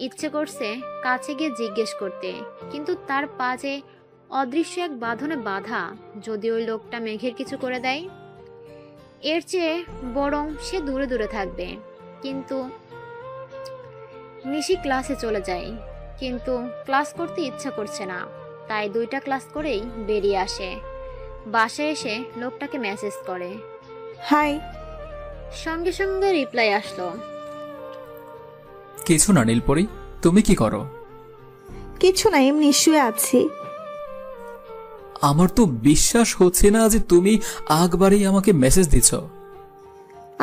ইচ্ছে করছে কাছে গিয়ে জিজ্ঞেস করতে, কিন্তু তার পা যে অদৃশ্য এক বাঁধনে বাঁধা। যদি ওই লোকটা মেঘের কিছু করে দেয়, এর চেয়ে বরং সে দূরে দূরে থাকবে। কিন্তু নিশি ক্লাসে চলে যায়, কিন্তু ক্লাস করতে ইচ্ছা করছে না, তাই 2টা ক্লাস করেই বেরিয়ে আসে। বাসায় এসে লোকটাকে মেসেজ করে। হাই। সঙ্গে সঙ্গে রিপ্লাই আসলো। কিছু না নীলপরি, তুমি কি করো? কিছু না, এমনি শুয়ে আছি। আমার তো বিশ্বাস হচ্ছে না যে তুমি আগবারই আমাকে মেসেজ দিচ্ছ।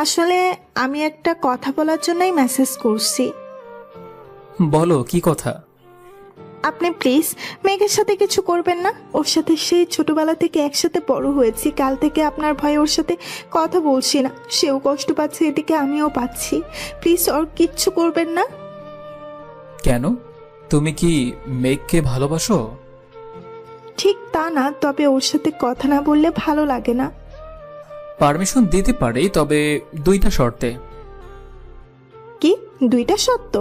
আসলে আমি একটা কথা বলার জন্যই মেসেজ করছি। বলো কি কথা? আপনি প্লিজ মেঘের সাথে কিছু করবেন না। ওর সাথে সেই ছোটবেলা থেকে একসাথে বড় হয়েছি। কাল থেকে আপনার ভয়ে ওর সাথে কথা বলছি না। সেও কষ্ট পাচ্ছে, এদিকে আমিও পাচ্ছি। প্লিজ ওর কিচ্ছু করবেন না। কেন? তুমি কি মেঘকে ভালোবাসো? ঠিক তা না, তবে ওর সাথে কথা না বললে ভালো লাগে না। পারমিশন দিতে পারি, তবে 2টা শর্তে। কি 2টা সত্য?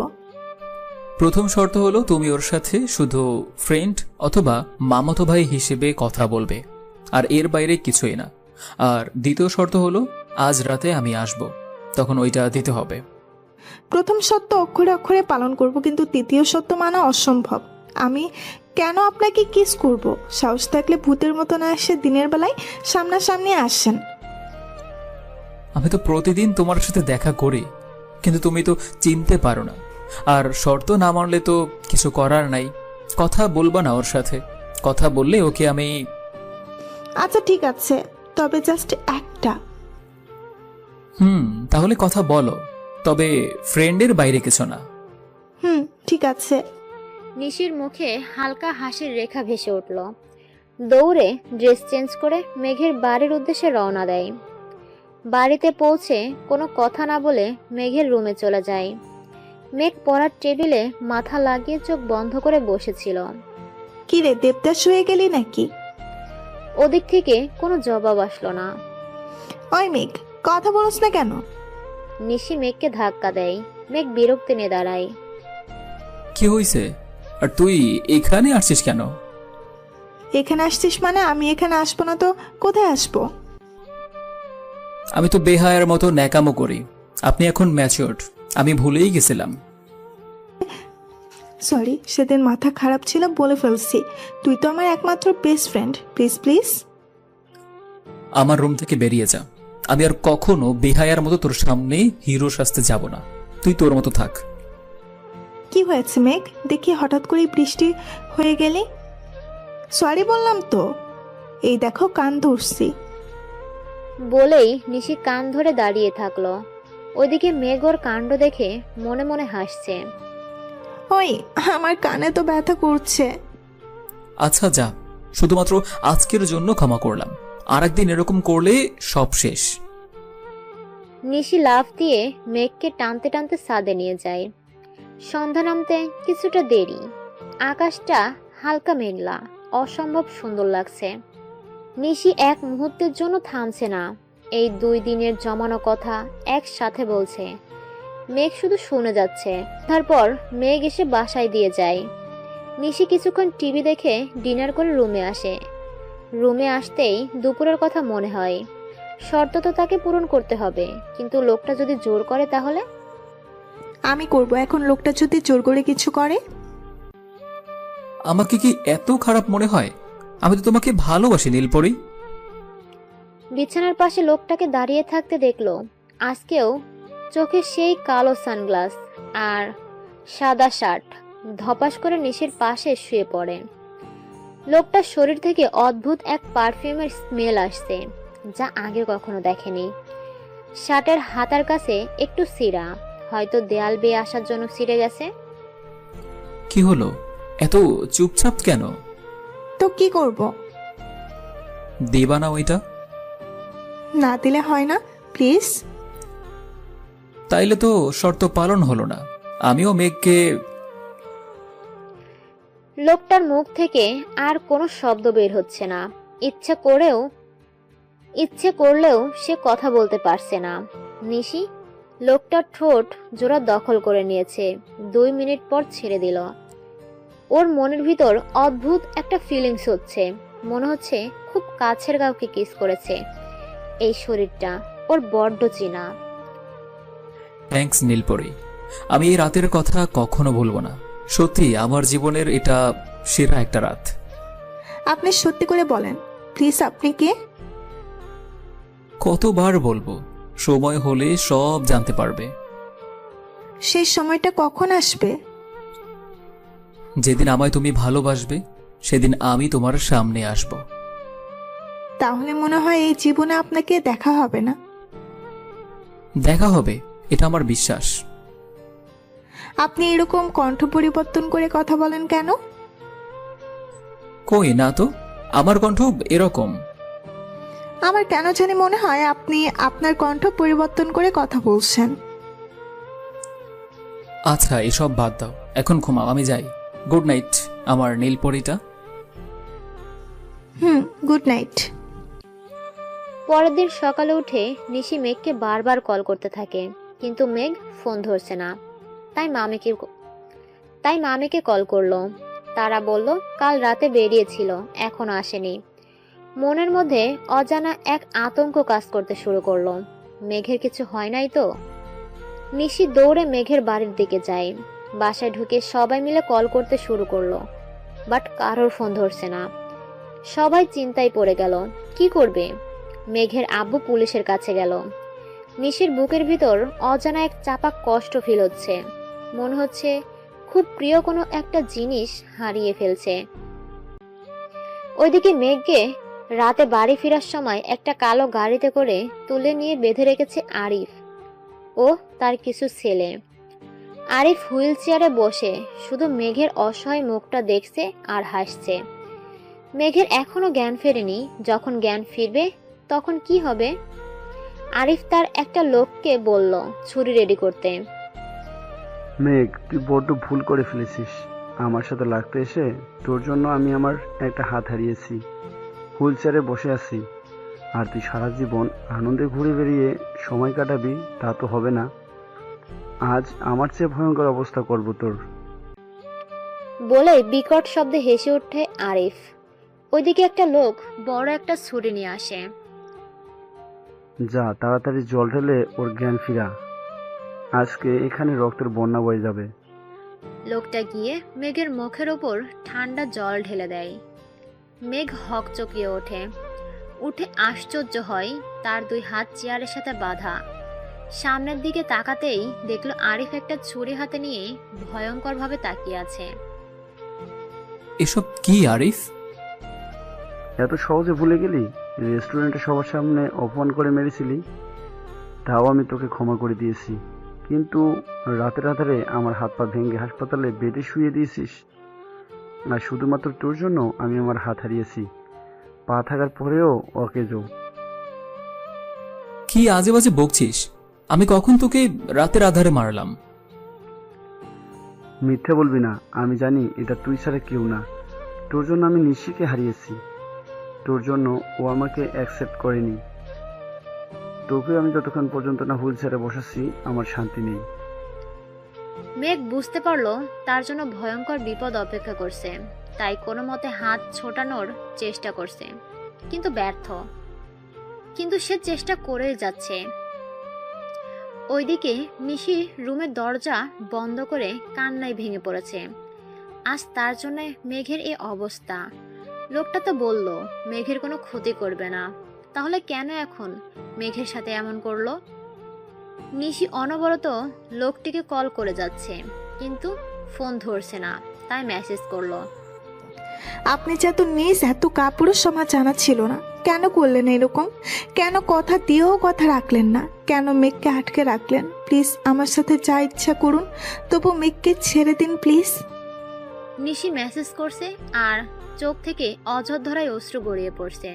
প্রথম শর্ত হলো তুমি ওর সাথে শুধু ফ্রেন্ড অথবা মামাতো ভাই হিসেবে কথা বলবে, আর এর বাইরে কিছুই না। আর দ্বিতীয় শর্ত হলো আজ রাতে আমি আসব, তখন ওইটা দিতে হবে। প্রথম সত্য অক্ষরে অক্ষরে পালন করব, কিন্তু তৃতীয় সত্য মানা অসম্ভব। আমি কেন আপনাকে কিস করব? সাহস থাকলে ভূতের মতো না এসে দিনের বেলায় সামনাসামনি আসেন। আমি তো প্রতিদিন তোমার সাথে দেখা করি, কিন্তু তুমি তো চিনতে পারো না। আর শর্ত না মানলে তো কিছু করার নাই। কথা বলবা না ওর সাথে? কথা বললে ওকে আমি... আচ্ছা ঠিক আছে, তবে জাস্ট একটা। তাহলে কথা বলো, তবে ফ্রেন্ডের বাইরে কিছু না। ঠিক আছে। নিশির মুখে হালকা হাসির রেখা ভেসে উঠল। দৌড়ে ড্রেস চেঞ্জ করে মেঘের বাড়ির উদ্দেশ্যে রওনা দেয়। বাড়িতে পৌঁছে কোনো কথা না বলে মেঘের রুমে চলে যায়। মেঘ পড়ার টেবিলে মাথা লাগিয়ে চোখ বন্ধ করে বসেছিল। কি রে, দেবদাস হয়ে গেলি নাকি? ওদিক থেকে কোনো জবাব আসলো না। ওই মেঘ, কথা বলছ না কেন? নিশি মেঘকে ধাক্কা দেয়। মেঘ বিরক্তি নিয়ে দাঁড়ায়। কি হয়েছে? আর তুই এখানে আসছিস কেন? এখানে আসছিস মানে? আমি এখানে আসবো না তো কোথায় আসবো? আমি তো বেহায়ার মতো ন্যাকামো করি। আপনি এখন ম্যাচিওরড, আমি ভুলেই গেছিলাম। সরি, সেদিন মাথা খারাপ ছিল, বলে ফেলছি। তুই তো আমার একমাত্র বেস্ট ফ্রেন্ড। প্লিজ প্লিজ আমার রুম থেকে বেরিয়ে যা। আমি আর কখনো বেহায়ার মতো তোর সামনে হিরো সাজতে যাব না। তুই তোর মতো থাক। কি হয়েছে মেঘ? দেখি হঠাৎ করে বৃষ্টি হয়ে গেলি। সরি বললাম তো। এই দেখো কান ধরছি। বলেই নিশি কান ধরে দাঁড়িয়ে থাকলো। ওইদিকে মেঘ ওর কাণ্ড দেখে মনে মনে হাসছে। ওই, আমার কানে তো ব্যথা করছে। আচ্ছা যা, শুধুমাত্র আজকের জন্য ক্ষমা করলাম। আর একদিন এরকম করলে সব শেষ। নিশি লাফ দিয়ে মেঘকে টানতে টানতে ছাদে নিয়ে যায়। সন্ধ্যা নামতে কিছুটা দেরি। আকাশটা হালকা মেঘলা, অসম্ভব সুন্দর লাগছে। নিশি এক মুহূর্তের জন্য থামছে না। এই 2 দিনের জমানো কথা একসাথে বলছে। মেঘ শুধু শুনে যাচ্ছে। তারপর মেঘ এসে বাসায় দিয়ে যায়। নিশি কিছুক্ষণ টিভি দেখে ডিনার করে রুমে আসে। রুমে আসতেই দুপুরের কথা মনে হয়। শর্ত তো তাকে পূরণ করতে হবে, কিন্তু লোকটা যদি জোর করে তাহলে? আমি করব। এখন লোকটা যদি জোর করে কিছু করে? আমাকে কি এত খারাপ মনে হয়? আমি তো তোমাকে ভালোবাসি নীলপরি। বিছানার পাশে লোকটাকে দাঁড়িয়ে থাকতে দেখলো। আজকেও চোখে সেই কালো সানগ্লাস আর সাদা শার্ট। ধপাস করে নিশির পাশে শুয়ে পড়ে। লোকটার শরীর থেকে অদ্ভুত এক পারফিউমের স্মেল আসছে, যা আগে কখনো দেখেনি। শার্টের হাতার কাছে একটু ছিঁড়া, হয়তো দেয়াল বেয়ে আসার জন্য ছিঁড়ে গেছে। কি হলো, এত চুপচাপ কেন? তো কি করব? দেবা না ওইটা? না দিলে হয় না, প্লিজ। তাইলে তো শর্ত পালন হলো না। আমিও মেঘকে... লোকটার মুখ থেকে আর কোনো শব্দ বের হচ্ছে না। ইচ্ছে করলেও সে কথা বলতে পারছে না। নিশি লোকটার ঠোঁট জোড়া দখল করে নিয়েছে। 2 মিনিট পর ছেড়ে দিল। ওর মনের ভিতর অদ্ভুত একটা ফিলিংস হচ্ছে। মনে হচ্ছে খুব কাছের কাউকে কিস করেছে। এই শরীরটা ওর বড্ড চেনা। থ্যাঙ্কস নীলপরি। আমি এই রাতের কথা কখনো ভুলবো না। সত্যি আমার জীবনের এটা সেরা একটা রাত। আপনি সত্যি করে বলেন প্লিজ, আপনি কে? কতবার বলবো? সময় হলে সব জানতে পারবে। সেই সময়টা কখন আসবে? যেদিন আমায় তুমি ভালোবাসবে, সেদিন আমি তোমার সামনে আসব। তাহলে মনে হয় এই জীবনে আপনাকে দেখা হবে না। দেখা হবে, এটা আমার বিশ্বাস। আপনি এরকম কণ্ঠ পরিবর্তন করে কথা বলেন কেন? কই না তো, আমার কণ্ঠ এরকম। আমার কেন জানি মনে হয় আপনি আপনার কণ্ঠ পরিবর্তন করে কথা বলছেন। আচ্ছা এসব বাদ দাও, এখন ঘুমাও, আমি যাই। গুড নাইট আমার নীলপরিটা। Good night. পরের দিন সকালে উঠে নিশি মেঘকে বারবার কল করতে থাকে, কিন্তু মেঘ ফোন ধরছে না। তাই মামিকে কল করলো। তারা বলল কাল রাতে বেরিয়েছিল, এখনো আসেনি। মনের মধ্যে অজানা এক আতঙ্ক কাজ করতে শুরু করলো। মেঘের কিছু হয় নাই তো? নিশি দৌড়ে মেঘের বাড়ির দিকে যায়। বাসায় ঢুকে সবাই মিলে কল করতে শুরু করলো, বাট কারোর ফোন ধরছে না। সবাই চিন্তায় পড়ে গেল, কি করবে? মেঘের আব্বু পুলিশের কাছে গেল। নিশির বুকের ভিতর অজানা এক চাপা কষ্ট ফিল হচ্ছে। মনে হচ্ছে খুব প্রিয় কোনো একটা জিনিস হারিয়ে ফেলছে। ওইদিকে মেঘকে রাতে বাড়ি ফেরার সময় একটা কালো গাড়িতে করে তুলে নিয়ে বেঁধে রেখেছে আরিফ ও তার কিছু ছেলে। আরিফ হুইল চেয়ারে বসে শুধু মেঘের অসহায় মুখটা দেখছে আর হাসছে। মেঘের এখনো জ্ঞান ফেরেনি। যখন জ্ঞান ফিরবে তখন কি হবে? আরিফ তার একটা লোককে বলল ছুরি রেডি করতে। মেঘ, তুই বড্ড ভুল করে ফেলেছিস। আমার সাথে লাগতে এসে তোর জন্য আমি আমার একটা হাত হারিয়েছি। হুইল চেয়ারে বসে আছি, আর তুই সারা জীবন আনন্দে ঘুরে বেরিয়ে সময় কাটাবি, তা তো হবে না। আজ আমার চেয়ে ভয়ঙ্কর অবস্থা করব তোর। বলে বিকট শব্দে হেসে ওঠে আরিফ। ওইদিকে একটা লোক বড় একটা ছুরি নিয়ে আসে। যা, তাড়াতাড়ি জল ঢেলে ওর জ্ঞান ফিরা। আজকে এখানে রক্তের বন্যা বয়ে যাবে। লোকটা গিয়ে মেঘের মুখের ওপর ঠান্ডা জল ঢেলে দেয়। মেঘ হকচকিয়ে উঠে আশ্চর্য হয়, তার দুই হাত চেয়ারের সাথে বাঁধা। সামনের দিকে তাকাতেই দেখলো আরিফ একটা ছুরি হাতে নিয়ে ভয়ঙ্করভাবে তাকিয়ে আছে। এসব কি আরিফ? এত সহজে ভুলে গেলি? রেস্টুরেন্টে সবার সামনে অপমান করে মেরেছিলি, তাও আমি তোকে ক্ষমা করে দিয়েছি। কিন্তু রাতে রাতারে আমার হাত পা ভেঙে হাসপাতালে বেডে শুয়ে দিয়েছিস। আর শুধুমাত্র তোর জন্য আমি আমার হাত হারিয়েছি, পা থাকার পরেও অকেজো। কি আজে বাজে বকছিস? আমি কখন তোকে রাতের আধারে মারলাম? মিথ্যে বলবি না, আমি জানি এটা তুই ছাড়া কেউ না। তোর জন্য আমি নিশিকে হারিয়েছি, তোর জন্য ও আমাকে অ্যাকসেপ্ট করেনি। তোকে আমি যতক্ষণ পর্যন্ত না হুইল চেয়ারে বসাচ্ছি আমার শান্তি নেই। মেঘ বুঝতে পারলো তার জন্য ভয়ঙ্কর বিপদ অপেক্ষা করছে, তাই কোনো মতে হাত ছোটানোর চেষ্টা করছে, কিন্তু ব্যর্থ। কিন্তু সে চেষ্টা করেই যাচ্ছে। ওইদিকে নিশি রুমের দরজা বন্ধ করে কান্নায় ভেঙে পড়েছে। আজ তার জন্য মেঘের এই অবস্থা। লোকটা তো বলল মেঘের কোনো ক্ষতি করবে না, তাহলে কেন এখন মেঘের সাথে এমন করলো? নিশি অনবরত লোকটিকে কল করে যাচ্ছে, কিন্তু ফোন ধরছে না, তাই মেসেজ করলো। আপনি যে এত নিজ এত কাপুরুষ আমার জানা ছিল না। কেন করলেন এরকম? কেন কথা দিয়েও কথা রাখলেন না? কেন মেঘকে আটকে রাখলেন? প্লিজ আমার সাথে যা ইচ্ছা করুন, তবু মেঘকে ছেড়ে দিন প্লিজ। নিশি মেসেজ করছে আর চোখ থেকে অঝরধারায় অশ্রু গড়িয়ে পড়ছে।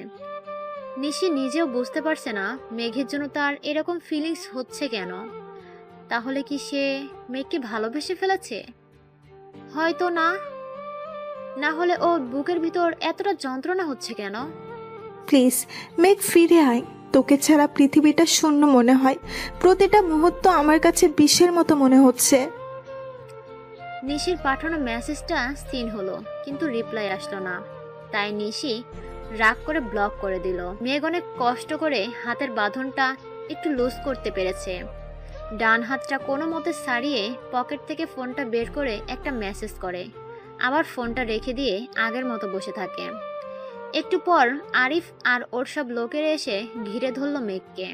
নিশি নিজেও বুঝতে পারছে না মেঘের জন্য তার এরকম ফিলিংস হচ্ছে কেন। তাহলে কি সে মেঘকে ভালোবেসে ফেলেছে? হয়তো না। না হলে ওর বুকের ভিতর এতটা যন্ত্রণা হচ্ছে কেন? প্লিজ মেঘ ফিরে আয়। তোকে ছাড়া পৃথিবীটা শূন্য মনে হয়। প্রতিটা মুহূর্ত আমার কাছে বিষের মতো মনে হচ্ছে। নিশির পাঠানো মেসেজটা সিন হলো, কিন্তু রিপ্লাই আসলো না। তাই নিশি রাগ করে ব্লক করে দিল। মেঘ অনেক কষ্ট করে হাতের বাঁধনটা একটু লুজ করতে পেরেছে। ডান হাতটা কোনো মতে ছাড়িয়ে পকেট থেকে ফোনটা বের করে একটা মেসেজ করে, আবার ফোনটা রেখে দিয়ে আগের মতো বসে থাকে। একটু পর আরিফ আর ওর সব লোকেরা এসে ঘিরে ধরল মেঘকে।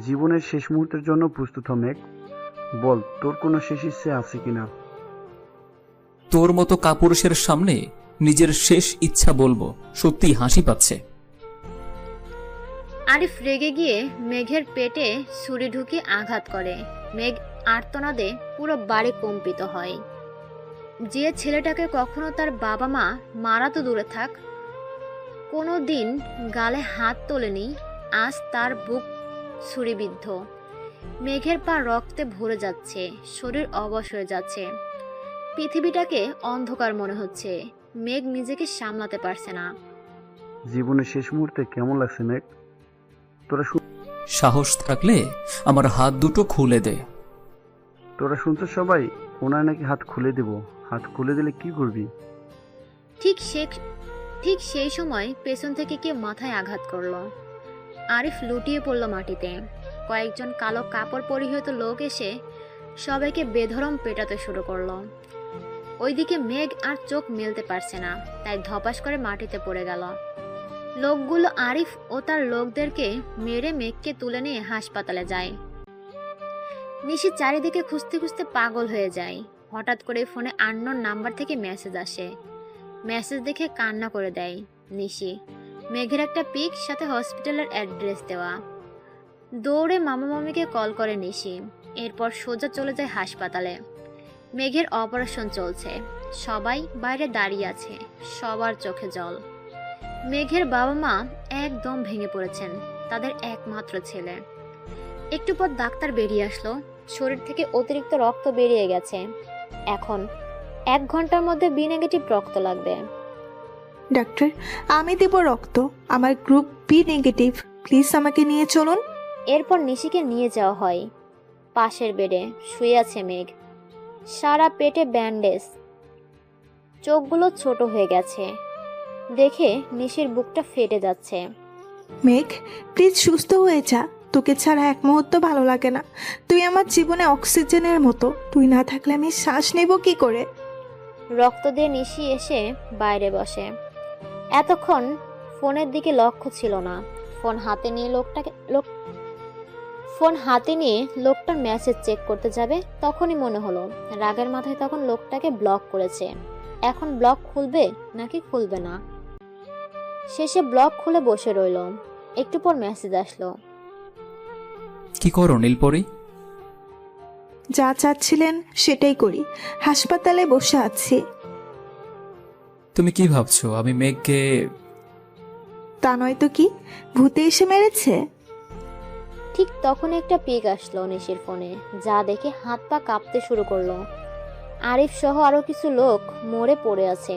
জীবনের শেষ মুহূর্তের জন্য প্রস্তুত হ মেঘ। বল, তোর কোনো শেষ ইচ্ছে আছে কিনা? তোর মতো কাপুরুষের সামনে নিজের শেষ ইচ্ছা বলবো সত্যি হাসি পাচ্ছে। আরিফ রেগে গিয়ে মেঘের পেটে ছুরি ঢুকিয়ে আঘাত করে। মেঘ আর্তনাদে পুরো বাড়ি কম্পিত হয়। যে ছেলেটাকে কখনো তার বাবা মা মারা তো দূরে থাক, কোনো দিন গালে হাত তোলেনি, আজ তার বুক ছুরিবিদ্ধ। মেঘের পা রক্তে ভরে যাচ্ছে, শরীর অবশ হয়ে যাচ্ছে, পৃথিবীটাকে অন্ধকার মনে হচ্ছে। মেঘ নিজেকে সামলাতে পারছে না। জীবনের শেষ মুহূর্তে কেমন লাগছে মেঘ? তোরা সাহস থাকলে আমার হাত দুটো খুলে দে। তোরা শুনছো সবাই? ওনার নাকি হাত খুলে দেব। হাত খুলে দিলে কি করবি? ঠিক সে ঠিক সেই সময় পেছন থেকে কে মাথায় আঘাত করলো। আরিফ লুটিয়ে পড়ল মাটিতে। কয়েকজন কালো কাপড় পরিহিত লোক এসে সবাইকে বেধড়ম পেটাতে শুরু করলো। ওইদিকে মেঘ আর চোখ মেলতে পারছে না, তাই ধপাস করে মাটিতে পড়ে গেল। লোকগুলো আরিফ ও তার লোকদেরকে মেরে মেঘকে তুলে নিয়ে হাসপাতালে যায়। নিশি চারিদিকে খুঁজতে খুঁজতে পাগল হয়ে যায়। হঠাৎ করে ফোনে আননোন নাম্বার থেকে মেসেজ আসে। মেসেজ দেখে কান্না করে দেয় নিশি। মেঘের একটা পিক, সাথে হসপিটালের অ্যাড্রেস দেওয়া। দৌড়ে মামা মামিকে কল করে নিশি। এরপর সোজা চলে যায় হাসপাতালে। মেঘের অপারেশন চলছে। সবাই বাইরে দাঁড়িয়ে আছে, সবার চোখে জল। মেঘের বাবা মা একদম ভেঙে পড়েছেন, তাদের একমাত্র ছেলে। একটু পর ডাক্তার বেরিয়ে আসলো। শরীর থেকে অতিরিক্ত রক্ত বেরিয়ে গেছে। এখন 1 ঘন্টার মধ্যে বি নেগেটিভ রক্ত লাগবে। ডাক্তার, আমি দেব রক্ত। আমার গ্রুপ বি নেগেটিভ। প্লিজ আমাকে নিয়ে চলুন। এরপর নিশিকে নিয়ে যাওয়া হয়। পাশের বেডে শুয়ে আছে মেঘ। সারা পেটে ব্যান্ডেজ, চোখগুলো ছোট হয়ে গেছে। দেখে নিশির বুকটা ফেটে যাচ্ছে। মেঘ, প্লিজ সুস্থ হয়ে যা। তোকে ছাড়া এক মুহূর্ত ভালো লাগে না। তুই আমার জীবনে অক্সিজেনের মতো। তুই না থাকলে আমি শ্বাস নেব কি করে? রক্ত দিয়ে নিশি এসে বাইরে বসে। এতক্ষণ ফোনের দিকে লক্ষ্য ছিল না। ফোন হাতে নিয়ে লোকটার মেসেজ চেক করতে যাবে, তখনই মনে হলো রাগের মাথায় তখন লোকটাকে ব্লক করেছে। এখন ব্লক খুলবে নাকি খুলবে না। শেষে ব্লক খুলে বসে রইল। একটু পর মেসেজ আসলো। কি করো নীলপরি? যা চাচ্ছিলেন সেটাই করি। হাসপাতালে বসে আছি। তুমি কি ভাবছো আমি মেঘকে? তা নয় তো কি, ভূতে এসে মেরেছে? ঠিক তখন একটা পিক আসলো নিশির ফোনে, যা দেখে হাত পা কাঁপতে শুরু করলো। আরিফ সহ আরো কিছু লোক মরে পড়ে আছে।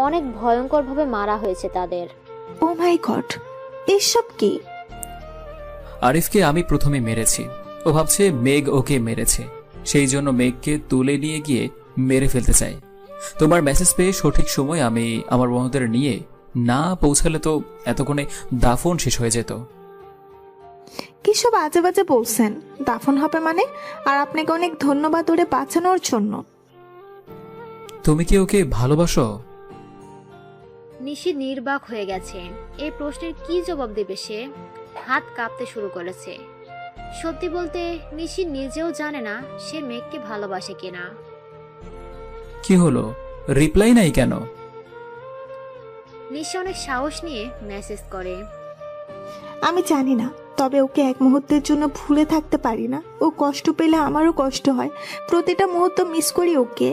অনেক ভয়ঙ্করভাবে মারা হয়েছে তাদের। ও মাই গড, এসব কি? আরিফকে আমি প্রথমে মেরেছি। ও ভাবছে মেঘ ওকে মেরেছে, সেই জন্য মেঘকে তুলে নিয়ে গিয়ে মেরে ফেলতে চাই। তোমার মেসেজ পেয়ে সঠিক সময় আমি আমার বন্ধুদের নিয়ে না পৌঁছালে তো এতক্ষণে দাফন শেষ হয়ে যেত। কিসব আজে বাজে বলছেন? দাফন হবে মানে? আর আপনাকে অনেক ধন্যবাদ ওরে বাঁচানোর জন্য। তুমি কি ওকে ভালোবাসো? নিশি নির্বাক হয়ে গেছে। এই প্রশ্নের কি জবাব দেবে সে? হাত কাঁপতে শুরু করেছে। সত্যি বলতে নিশি নিজেও জানে না সে মেঘকে ভালোবাসে কিনা। কি হলো, রিপ্লাই নাই কেন? নিশি অনেক সাহস নিয়ে মেসেজ করে। আমি জানি না, তবে ওকে এক মুহূর্তের জন্য ভুলে থাকতে পারি না। ও কষ্ট পেলে আমারও কষ্ট হয়। প্রতিটা মুহূর্ত মিস করি ওকে।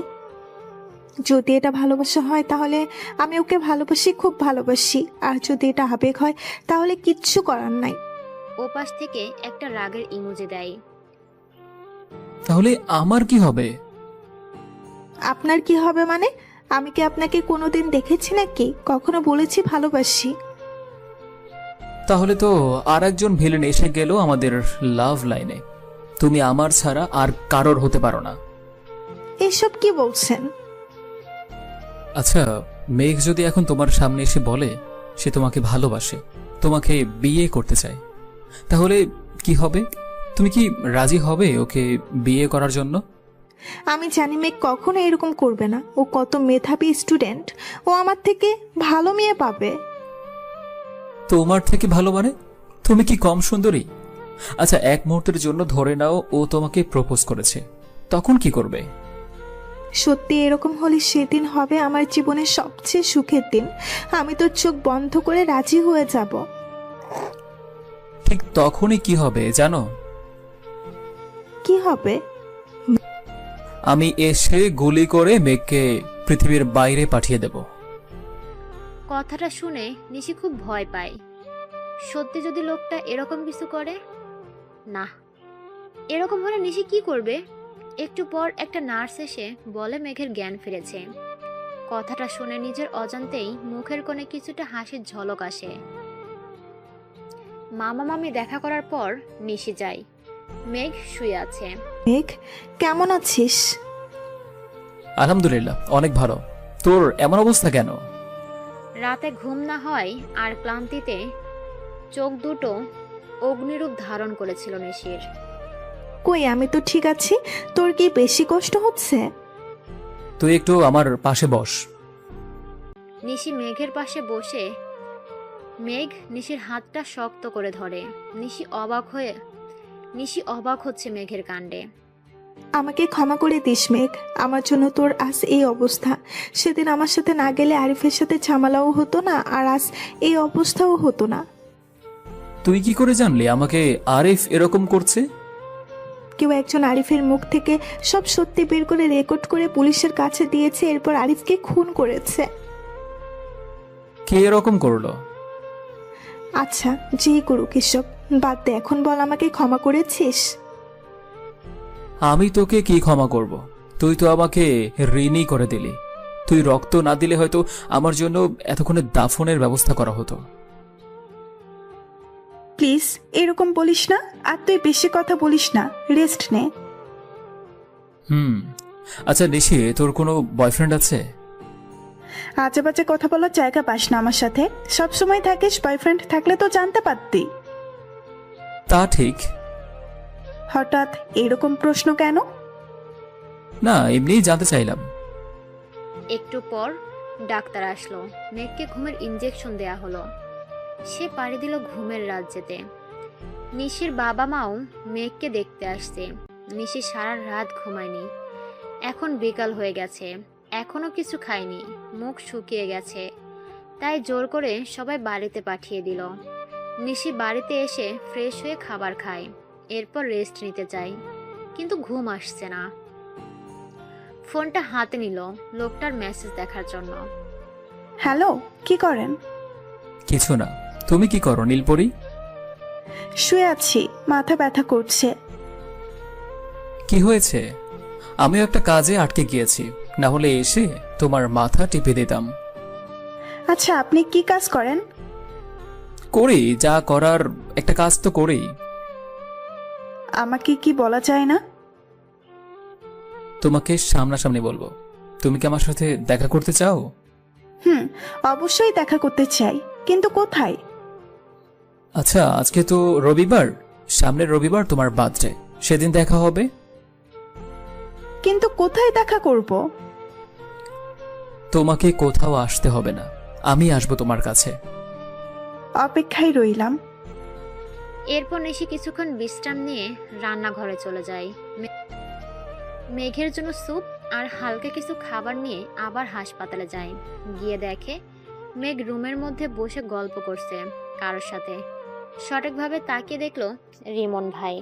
যদি এটা ভালোবাসা হয় তাহলে আমি ওকে ভালোবাসি, খুব ভালোবাসি। আর যদি এটা আবেগ হয় তাহলে কিচ্ছু করার নাই। ওপাশ থেকে একটা রাগের ইমোজি দেয়। তাহলে আমার কি হবে? আপনার কি হবে মানে? আমি কি আপনাকে কোনোদিন দেখেছি নাকি কখনো বলেছি ভালোবাসি? তাহলে তো আর একজন ভিলেন এসে গেল আমাদের লাভ লাইনে। তুমি আমার ছাড়া আর কারোর হতে পারো না। এসব কি বলছেন? আচ্ছা, মেঘ যদি এখন তোমার সামনে এসে বলে সে তোমাকে ভালোবাসে, তোমাকে বিয়ে করতে চায়, তাহলে কি হবে? তুমি কি রাজি হবে ওকে বিয়ে করার জন্য? আমি জানি মেয়ে কখনো এরকম করবে না। ও কত মেধাবী স্টুডেন্ট। ও আমার থেকে ভালো মেয়ে পাবে। তোমার থেকে ভালো মানে? তুমি কি কম সুন্দরী? আচ্ছা, এক মুহূর্তের জন্য ধরে নাও ও তোমাকে প্রপোজ করেছে, তখন কি করবে? সত্যি এরকম হলে সেদিন হবে আমার জীবনের সবচেয়ে সুখের দিন। আমি তো চোখ বন্ধ করে রাজি হয়ে যাব। ঠিক তখনই কি হবে জানো? কি হবে? আমি এসে গুলি করে মেঘকে পৃথিবীর বাইরে পাঠিয়ে দেব। কথাটা শুনে নিশি খুব ভয় পায়। সত্যি যদি লোকটা এরকম কিছু করে? না, এরকম হলে নিশি কি করবে? একটু পর একটা নার্স এসে বলে মেঘের জ্ঞান ফিরেছে। কথাটা শুনে নিজের অজান্তেই মুখের কোণে কিছুটা হাসির ঝলক আসে। মামা মামি দেখা করার পর নিশি যায়। মেঘ শুয়ে আছে। মেঘ, কেমন আছিস? আলহামদুলিল্লাহ, অনেক ভালো। তোর এমন অবস্থা কেন? রাতে ঘুম না হয় আর ক্লান্তিতে চোখ দুটো অগ্নিরূপ ধারণ করেছিল নিশির। কই, আমি তো ঠিক আছি। তোর কি বেশি কষ্ট হচ্ছে? তুই একটু আমার পাশে বস। নিশি মেঘের পাশে বসে মেঘ নিশির হাতটা শক্ত করে ধরে। নিশি অবাক হচ্ছে মেঘের কাণ্ডে। আমাকে ক্ষমা করে দিস মেঘ, আমার জন্য তোর আজ এই অবস্থা। সেদিন আমার সাথে না গেলে আরিফের সাথে ঝামেলাও হতো না, আর আজ এই অবস্থাও হতো না। তুই কি করে জানলি আমাকে আরিফ এরকম করছে? কেউ একজন আরিফের মুখ থেকে সব সত্যি বের করে রেকর্ড করে পুলিশের কাছে দিয়েছে, এরপর আরিফকে খুন করেছে। কে এরকম করলো? আচ্ছা, যেই করুক এসব বাদ দে, এখন বল আমাকে ক্ষমা করেছিস? আমি তোকে কি ক্ষমা করব? তুই তো আমাকে ঋণী করে দিলি। তুই রক্ত না দিলে হয়তো আমার জন্য এতক্ষণে দাফনের ব্যবস্থা করা হতো। প্লিজ এরকম বলিস না, আর তুই বেশি কথা বলিস না, রেস্ট নে। আচ্ছা নিশি, তোর কোনো বয়ফ্রেন্ড আছে? আজে বাজে কথা বলার জায়গা পাস না আমার সাথে। সব সময় থাকিস, বয়ফ্রেন্ড থাকলে তো জানতে পারতি। তা ঠিক। হঠাৎ এরকম প্রশ্ন কেন? না, এমনিই জানতে চাইলাম। একটু পর ডাক্তার আসলো। মেঘকে ঘুমের ইঞ্জেকশন দেয়া হলো। সে পাড়ি দিল ঘুমের রাজ্যেতে। নিশির বাবা মাও মেঘকে দেখতে আসছে। নিশি সারা রাত ঘুমায়নি। এখন বিকাল হয়ে গেছে, এখনো কিছু খায়নি, মুখ শুকিয়ে গেছে। তাই জোর করে সবাই বাড়িতে পাঠিয়ে দিল। নিশি বাড়িতে এসে ফ্রেশ হয়ে খাবার খায়, এরপর রেস্ট নিতে চায়, কিন্তু ঘুম আসছে না। ফোনটা হাতে নিল লোকটার মেসেজ দেখার জন্য। হ্যালো, কি করেন? কিছু না। তুমি কি করো নীলপরি? শুয়ে আছি, মাথা ব্যথা করছে। কি হয়েছে? আমিও একটা কাজে আটকে গিয়েছি, না হলে এসে তোমার মাথা টিপে দিতাম। আচ্ছা, আপনি কি কাজ করেন? করি যা করার, একটা কাজ তো করি। আমাকে কি বলা যায় না? তোমাকে সামনাসামনি বলবো। তুমি কি আমার সাথে দেখা করতে চাও? অবশ্যই দেখা করতে চাই, কিন্তু কোথায়? আচ্ছা, আজকে তো রবিবার, সামনের রবিবার তোমার বার্থডে, সেদিন দেখা হবে। কিন্তু কোথায় দেখা করব? তোমাকে কোথাও আসতে হবে না, আমি আসবো তোমার কাছে। অপেক্ষায় রইলাম। এরপর নিশি কিছুক্ষণ বিশ্রাম নিয়ে রান্নাঘরে চলে যায়। মেঘের জন্য স্যুপ আর হালকা কিছু খাবার নিয়ে আবার হাসপাতালে যায়। গিয়ে দেখে মেঘ রুমের মধ্যে বসে গল্প করছে কারোর সাথে। সঠিকভাবে তাকিয়ে দেখলো রিমন ভাই।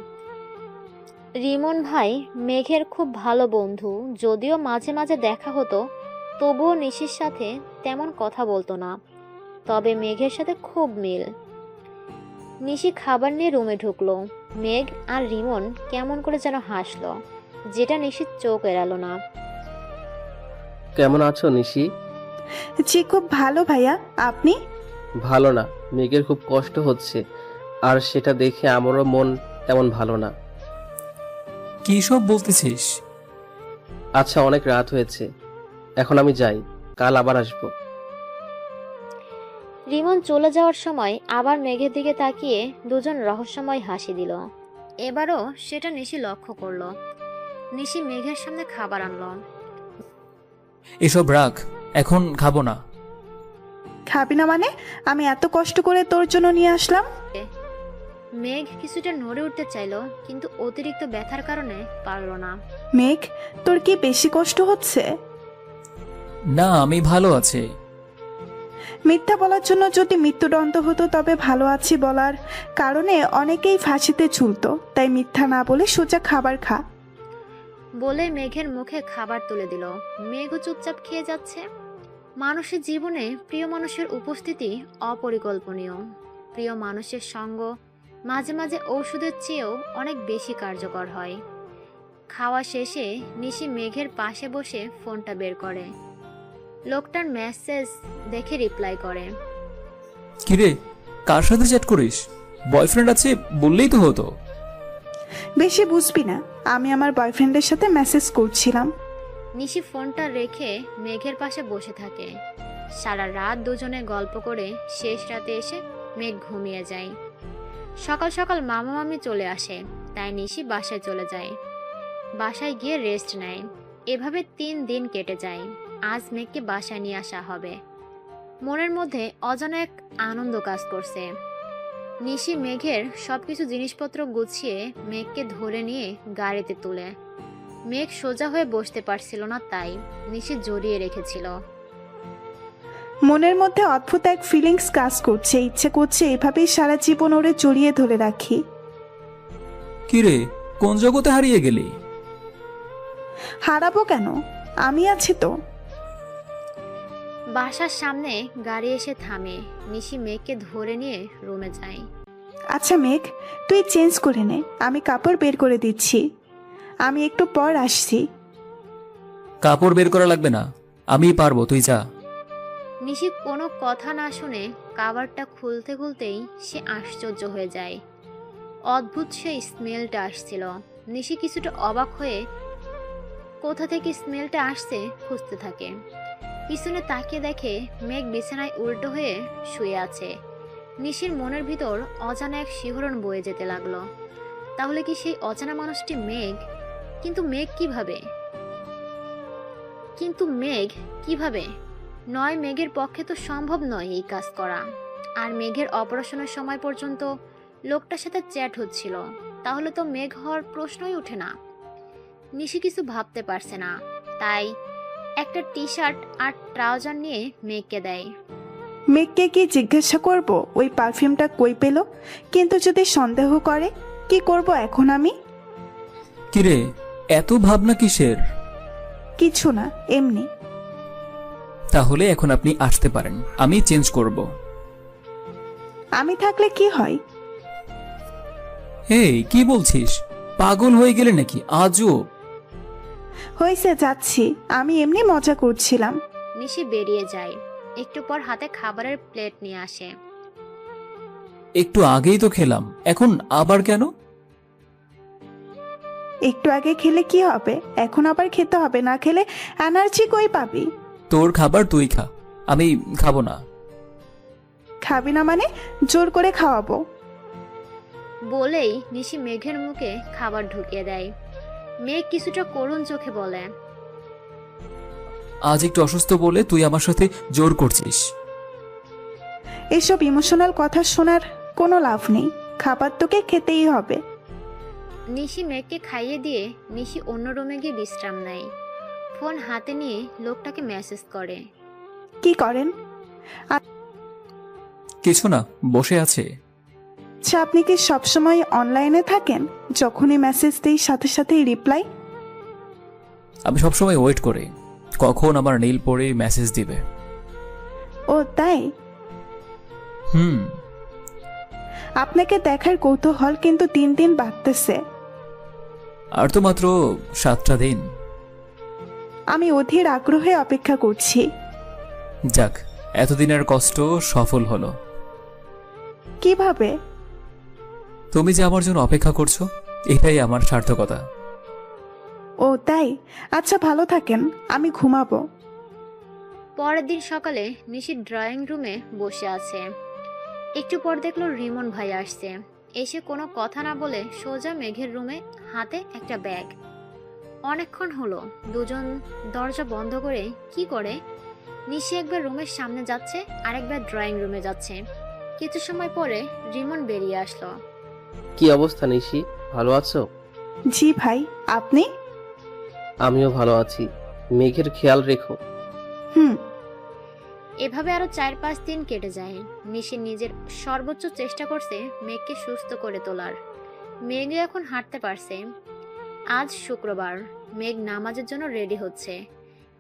রিমন ভাই মেঘের খুব ভালো বন্ধু, যদিও মাঝে মাঝে দেখা হতো, তবুও নিশির সাথে তেমন কথা বলতো না। তবে মেঘের সাথে খুব মিল। নিশি খাবার নিয়ে রুমে ঢুকলো। মেঘ আর রিমন কেমন করে যেন হাসলো, যেটা নিশির চোখ এড়ালো না। কেমন আছো নিশি? জি, খুব ভালো ভাইয়া, আপনি? ভালো না, মেঘের খুব কষ্ট হচ্ছে, আর সেটা দেখে আমারও মন তেমন ভালো না। কি সব বলতেছিস? আচ্ছা, অনেক রাত হয়েছে, এখন আমি যাই, কাল আবার আসবো। রিমন চলে যাওয়ার সময় আবার মেঘের দিকে তাকিয়ে দুজন রহস্যময় হাসি দিল। এবারও সেটা নিশি লক্ষ্য করলো। নিশি মেঘের সামনে খাবার আনলো। এসব রাখ, এখন খাবো না। খাবি না মানে? আমি এত কষ্ট করে তোর জন্য নিয়ে আসলাম। মেঘ কিছুটা নড়ে উঠতে চাইলো, কিন্তু অতিরিক্ত ব্যথার কারণে পারল না। মেঘ, তোর কি বেশি কষ্ট হচ্ছে? না, আমি ভালো আছি। মিথ্যা বলার জন্য যদি মৃত্যুদণ্ড হতো, তবে ভালো আছি বলার কারণে অনেকেই ফাঁসিতে ঝুলতো। তাই মিথ্যা না বলে সোজা খাবার খা। বলে মেঘের মুখে খাবার তুলে দিল। মেঘও চুপচাপ খেয়ে যাচ্ছে। মানুষের জীবনে প্রিয় মানুষের উপস্থিতি অপরিকল্পনীয়। প্রিয় মানুষের সঙ্গ মাঝে মাঝে ঔষধের চেয়েও অনেক বেশি কার্যকর হয়। খাওয়া শেষে নিশি মেঘের পাশে বসে ফোনটা বের করে। লোকটার মেসেজ দেখে রিপ্লাই করে। কিরে, কার সাথে চ্যাট করিস? বয়ফ্রেন্ড আছে বললেই তো হতো। বেশি বুঝবি না, আমি আমার বয়ফ্রেন্ডের সাথে মেসেজ করছিলাম। নিশি ফোনটা রেখে মেঘের পাশে বসে থাকে। সারা রাত দুজনে গল্প করে শেষ রাতে এসে মেঘ ঘুমিয়ে যায়। সকাল সকাল মামা মামি চলে আসে, তাই নিশি বাসায় চলে যায়। বাসায় গিয়ে রেস্ট নেয়। এভাবে 3 দিন কেটে যায়। আজ মেঘকে বাসায় নিয়ে আসা হবে। মনের মধ্যে অজানা এক আনন্দ কাজ করছে। নিশি মেঘের সবকিছু জিনিসপত্র গুছিয়ে মেঘকে ধরে নিয়ে গাড়িতে তুলে। মেঘ সোজা হয়ে বসতে পারছিল না, তাই নিশি জড়িয়ে রেখেছিল। মনের মধ্যে অদ্ভুত এক ফিলিংস কাজ করছে, ইচ্ছে করছে এভাবেই সারা জীবন ওরে জড়িয়ে ধরে রাখি। কিরে, কোন জগতে হারিয়ে গেলি? হারাবো কেন, আমি আছি তো। বাসার সামনে গাড়ি এসে থামে। নিশি মেঘকে ধরে নিয়ে রুমে যায়। আচ্ছা মেঘ, তুই চেঞ্জ করে নে, আমি কাপড় বের করে দিচ্ছি। আমি একটু পর আসছি। কাপড় বের করা লাগবে না, আমিই পারবো, তুই যা। নিশি কোনো কথা না শুনে কাভারটা খুলতে খুলতেই সে আশ্চর্য হয়ে যায়। অদ্ভুত সেই স্মেলটা আসছিল। নিশি কিছুটা অবাক হয়ে কোথা থেকে স্মেলটা আসছে খুঁজতে থাকে। পিছনে তাকিয়ে দেখে মেঘ বিছানায় উল্টো হয়ে শুয়ে আছে। নিশির মনের ভিতর অজানা এক শিহরণ বয়ে যেতে লাগলো। তাহলে কি সেই অজানা মানুষটি মেঘ? কিন্তু মেঘ কিভাবে? নয়, মেঘের পক্ষে তো সম্ভব নয় এই কাজ করা। আর মেঘের অপারেশনের সময় পর্যন্ত লোকটার সাথে চ্যাট হচ্ছিল, তাহলে তো মেঘ হওয়ার প্রশ্নই ওঠে না। নিশি কিছু ভাবতে পারছে না, তাই একটা টি শার্ট আর ট্রাউজার নিয়ে মেঘকে দেয়। মেঘকে কি জিজ্ঞাসা করব ওই পারফিউমটা কই পেল? কিন্তু যদি সন্দেহ করে, কি করব এখন আমি? কিরে, এত ভাবনা কিসের? কিছু না, এমনি। তাহলে এখন আপনি আসতে পারেন, আমি চেঞ্জ করব। আমি থাকলে কি হয়? এই কি বলছিস? পাগল হয়ে গেলে নাকি আজও? হয়েছে, যাচ্ছি, আমি এমনি মজা করছিলাম। নিশি বেরিয়ে যায়। একটু পর হাতে খাবারের প্লেট নিয়ে আসে। একটু আগেই তো খেলাম, এখন আবার কেন? একটু আগে খেলে কি হবে, এখন আবার খেতে হবে? না খেলে এনার্জি কই পাবি? তোর খাবার তুই খা, আমি খাবো না। খাবি না মানে? জোর করে খাওয়াবো। বলেই নিশি মেঘের মুখে খাবার ঢুকিয়ে দেয়। মেঘ কিছুটা করুণ চোখে বলে, আজ একটু অসুস্থ বলে তুই আমার সাথে জোর করছিস। এসব ইমোশনাল কথা শোনার কোনো লাভ নেই, খাবার তোকে খেতেই হবে। নিশি মেঘকে খাইয়ে দিয়ে নিশি অন্য রুমে গিয়ে বিশ্রাম নেয়। ফোন হাতে নিয়ে লোকটাকে মেসেজ করে। কি করেন? কিছু না, বসে আছে। আচ্ছা, আপনি কি সবসময় অনলাইনে থাকেন? যখনই মেসেজ দিই সাথে সাথেই রিপ্লাই? আমি সবসময় ওয়েট করি কখন আমার নীল পড়ে মেসেজ দিবে। ও তাই? হুম। আপনাকে দেখার কৌতূহল কিন্তু দিন দিন বাড়তেছে। আর তো মাত্র 7টা দিন। আমি অধীর আগ্রহে অপেক্ষা করছি। যাক, এতদিনের কষ্ট সফল হলো। কিভাবে? তুমি যে আমার জন্য অপেক্ষা করছো, এটাই আমার সার্থকতা। ও তাই? আচ্ছা, ভালো থাকেন, আমি ঘুমাবো। পরের দিন সকালে নিশি ড্রয়িং রুমে বসে আছে। একটু পর দেখলো রিমন ভাই আসছে। এসে কোনো কথা না বলে সোজা মেঘের রুমে, হাতে একটা ব্যাগ। অনেকক্ষণ হলো দুজন দরজা বন্ধ করে কি করে। নিশি একবার রুমের সামনে যাচ্ছে, আরেকবার ড্রয়িং রুমে যাচ্ছে। কিছু সময় পরে রিমন বেরিয়ে আসলো। কি অবস্থা নিশি, ভালো আছো? জি ভাই, আপনি? আমিও ভালো আছি। মেঘের খেয়াল রেখো। হুম। এভাবে আরো 4-5 দিন কেটে যায়। নিশি নিজের সর্বোচ্চ চেষ্টা করছে মেঘকে সুস্থ করে তোলার। মেঘ এখন হাঁটতে পারছে। আজ শুক্রবার, মেঘ নামাজের জন্য রেডি হচ্ছে।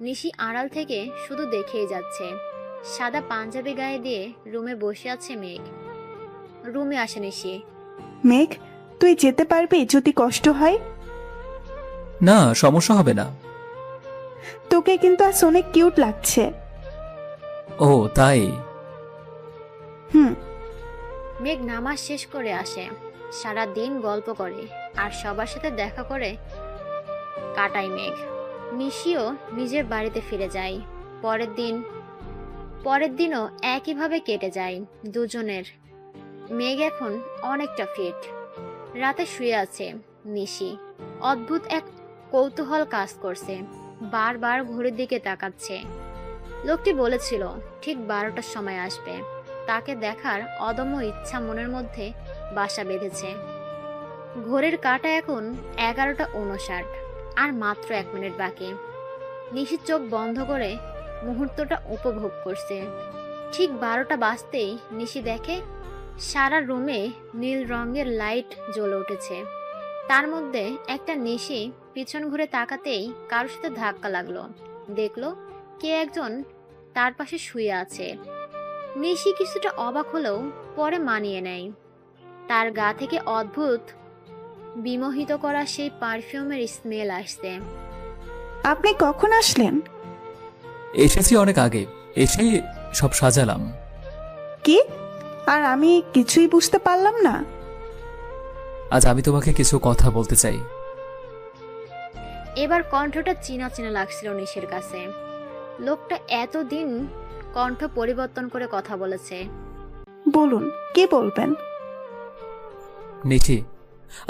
নিশি আড়াল থেকে শুধু দেখেই যাচ্ছে। সাদা পাঞ্জাবি গায়ে দিয়ে রুমে বসে আছে মেঘ। রুমে আসে নিশি। মেঘ, তুই যেতে পারবি যদি কষ্ট হয়? না, সমস্যা হবে না। তোকে কিন্তু আজ অনেক কিউট লাগছে। ও তাই? হুম। মেঘ নামাজ শেষ করে আসে, সারা দিন গল্প করে আর সবার সাথে দেখা করে কাটায় মেঘ। নিশিও নিজের বাড়িতে ফিরে যায়। পরের দিনও একইভাবে কেটে যায় দুজনের। মেঘ এখন অনেকটা ফিট। রাতে শুয়ে আছে নিশি। অদ্ভুত এক কৌতূহল কাজ করছে, বারবার ঘড়ির দিকে তাকাচ্ছে। লোকটি বলেছিল ঠিক 12টার সময় আসবে। তাকে দেখার অদম্য ইচ্ছা মনের মধ্যে বাসা বেঁধেছে। ঘড়ির কাঁটা এখন 11:59 আর মাত্র 1 মিনিট বাকি। নিশি চোখ বন্ধ করে মুহূর্তটা উপভোগ করছে। ঠিক 12টা বাজতেই নিশি দেখে সারা রুমে নীল রঙের লাইট জ্বলে উঠেছে। তার মধ্যে একটা নিশি পিছন ঘুরে তাকাতেই কারোর সাথে ধাক্কা লাগলো। দেখলো কে একজন তার পাশে শুয়ে আছে। নিশি কিছুটা অবাক হলেও পরে মানিয়ে নেয়। তার গা থেকে অদ্ভুত বিমোহিত করা সেই পারফিউমের স্মেল আসছে। আপনি কখন আসলেন? এসেছি অনেক আগে, এসে সব সাজালাম। কি? আর আমি কিছুই বুঝতে পারলাম না। আজ আমি তোমাকে কিছু কথা বলতে চাই। এবার কণ্ঠটা চেনা চেনা লাগছিল নিশির কাছে। লোকটা এতদিন কণ্ঠ পরিবর্তন করে কথা বলেছে। বলুন, কি বলবেন? নিশি,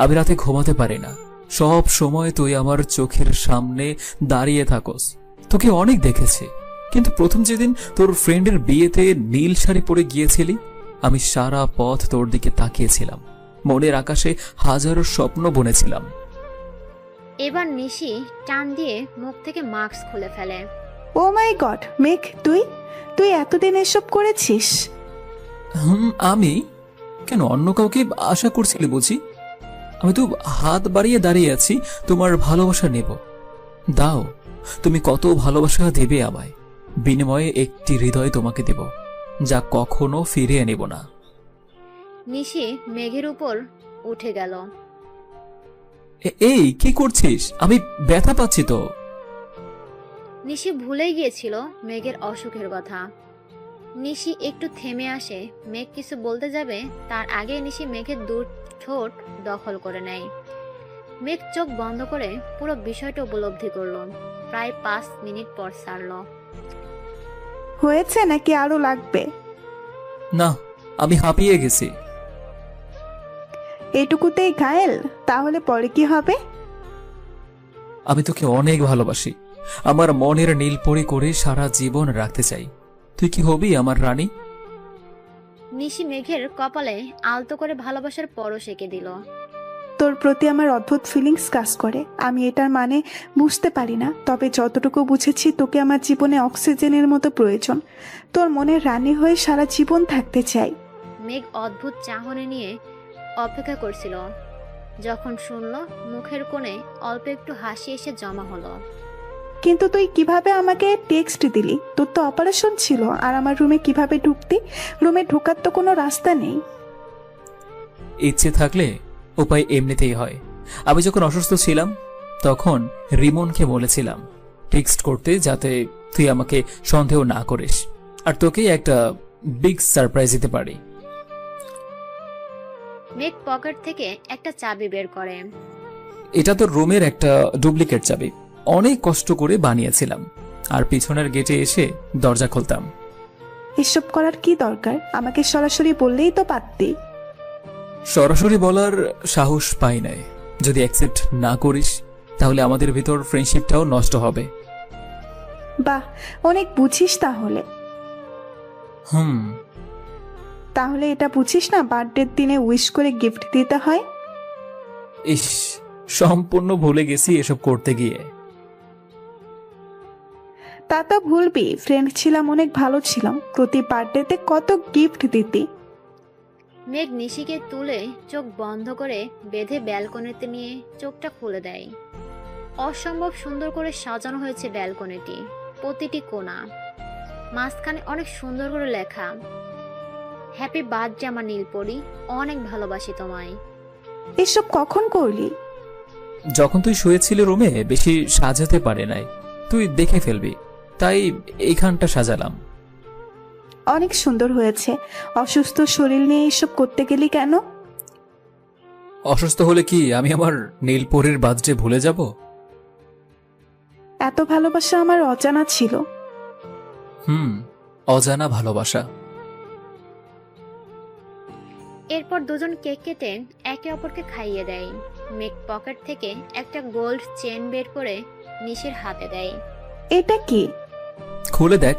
আমি রাতে ঘুমাতে পারি না। সব সময় তুই আমার চোখের সামনে দাঁড়িয়ে থাকস। তোকে অনেক দেখেছি, কিন্তু প্রথম যেদিন তোর ফ্রেন্ডের বিয়েতে নীল শাড়ি পরে গিয়েছিলি, আমি সারা পথ তোর দিকে তাকিয়েছিলাম। মনের আকাশে হাজারো স্বপ্ন বুনেছিলাম। এবার নিশি টান দিয়ে মুখ থেকে মাস্ক খুলে ফেলে। ও মাই গড, মেঘ, তুই এতদিন এসব করেছিস? আমি কেন, অন্য কাউকে আশা করছিলি বুঝি? আমি তো হাত বাড়িয়ে দাঁড়িয়ে আছি তোমার ভালোবাসা নেব। দাও, তুমি কত ভালোবাসা দেবে আমায়। বিনিময়ে একটি হৃদয় তোমাকে দেব, যা কখনো ফিরিয়ে নেব না। নিশি মেঘের উপর উঠে গেল। এই কি করছিস? আমি ব্যথা পাচ্ছি তো। নিশি ভুলেই গিয়েছিল মেঘের অসুখের কথা। নিশি একটু থেমে আসে। মেঘ কিছু বলতে যাবে, তার আগে নিশি মেঘের দূর ঠোঁট দখল করে নেয়। মেঘ চোখ বন্ধ করে পুরো বিষয়টা উপলব্ধি করলো। প্রায় 5 মিনিট পর ছাড়লো। হয়েছে নাকি আরো লাগবে? না, আমি হাঁপিয়ে গেছি। এইটুকুতেই ঘায়েল? তাহলে পরে কি হবে? আমি তোকে অনেক ভালোবাসি। আমার মনের নীলপরি করে সারা জীবন রাখতে চাই। তুই কি হবি আমার রানী? নিশি মেঘের কপালে আলতো করে ভালোবাসার পরশ এঁকে দিল। তোর প্রতি আমার অদ্ভুত ফিলিংস কাজ করে। আমি এটার মানে বুঝতে পারি না, তবে যতটুকু বুঝেছি তোকে আমার জীবনে অক্সিজেনের মতো প্রয়োজন। তোর মনের রানী হয়ে সারা জীবন থাকতে চাই। মেঘ অদ্ভুত চাহনি নিয়ে অপেক্ষা করছিল। যখন শুনল, মুখের কোণে অল্প একটু হাসি এসে জমা হলো। কিন্তু তুই কিভাবে আমাকে টেক্সট দিলি? তোর তো অপারেশন ছিল, আর আমার রুমে কিভাবে ঢুকতি? রুমে ঢোকার তো কোনো রাস্তা নেই। ইচ্ছে থাকলে উপায় এমনিতেই হয়। আমি যখন অসুস্থ ছিলাম তখন রিমনকে বলেছিলাম টেক্সট করতে, যাতে তুই আমাকে সন্দেহ না করিস, আর তোকে একটা বিগ সারপ্রাইজ দিতে পারি। মেঘ পকেট থেকে একটা চাবি বের করে। এটা তো রুমের একটা ডুপ্লিকেট চাবি, অনেক কষ্ট করে বানিয়েছিলাম, আর পিছনের গেটে এসে দরজা খুলতাম। এসব করার কি দরকার? আমাকে সরাসরি বললেই তো পারতি। সরাসরি বলার সাহস পাই নাই। যদি অ্যাকসেপ্ট না করিস তাহলে আমাদের ভিতর ফ্রেন্ডশিপটাও নষ্ট হবে। বাহ, অনেক বুঝিস তাহলে। হুম। তাহলে এটা বুঝিস না বার্থডের দিনে উইশ করে গিফট দিতে হয়? ইস, সম্পূর্ণ ভুলে গেছি এসব করতে গিয়ে। তা তো ভুলবি, ফ্রেন্ড ছিলাম, অনেক ভালো ছিলাম। প্রতি বার্থডেতে কত গিফট দিতি। মেঘ নিশিকে তুলে চোখ বন্ধ করে বেঁধে ব্যালকনিতে নিয়ে চোখটা খুলে দেয়। অসম্ভব সুন্দর করে সাজানো হয়েছে ব্যালকনিটি। প্রতিটি কোণা, মাঝখানে অনেক সুন্দর করে লেখা, হ্যাপি বার্থডে আমার নীলপরি, অনেক ভালোবাসি তোমায়। এসব কখন করলি? যখন তুই শুয়েছিলি রুমে, বেশি সাজাতে পারে নাই, তুই দেখে ফেলবি, তাই এইখানটা সাজালাম। অনেক সুন্দর হয়েছে। অসুস্থ শরীর নিয়ে এসব করতে গেলি কেন? অসুস্থ হলে কি আমি আমার নীলপরীর বার্থডে ভুলে যাব? এত ভালোবাসা আমার অজানা ছিল। অজানা ভালোবাসা। এরপর দুজন কেক কেটে একে অপরকে খাইয়ে দেয়। মেঘ পকেট থেকে একটা গোল্ড চেন বের করে নিশির হাতে দেয়। এটা কি? খুলে দেখ।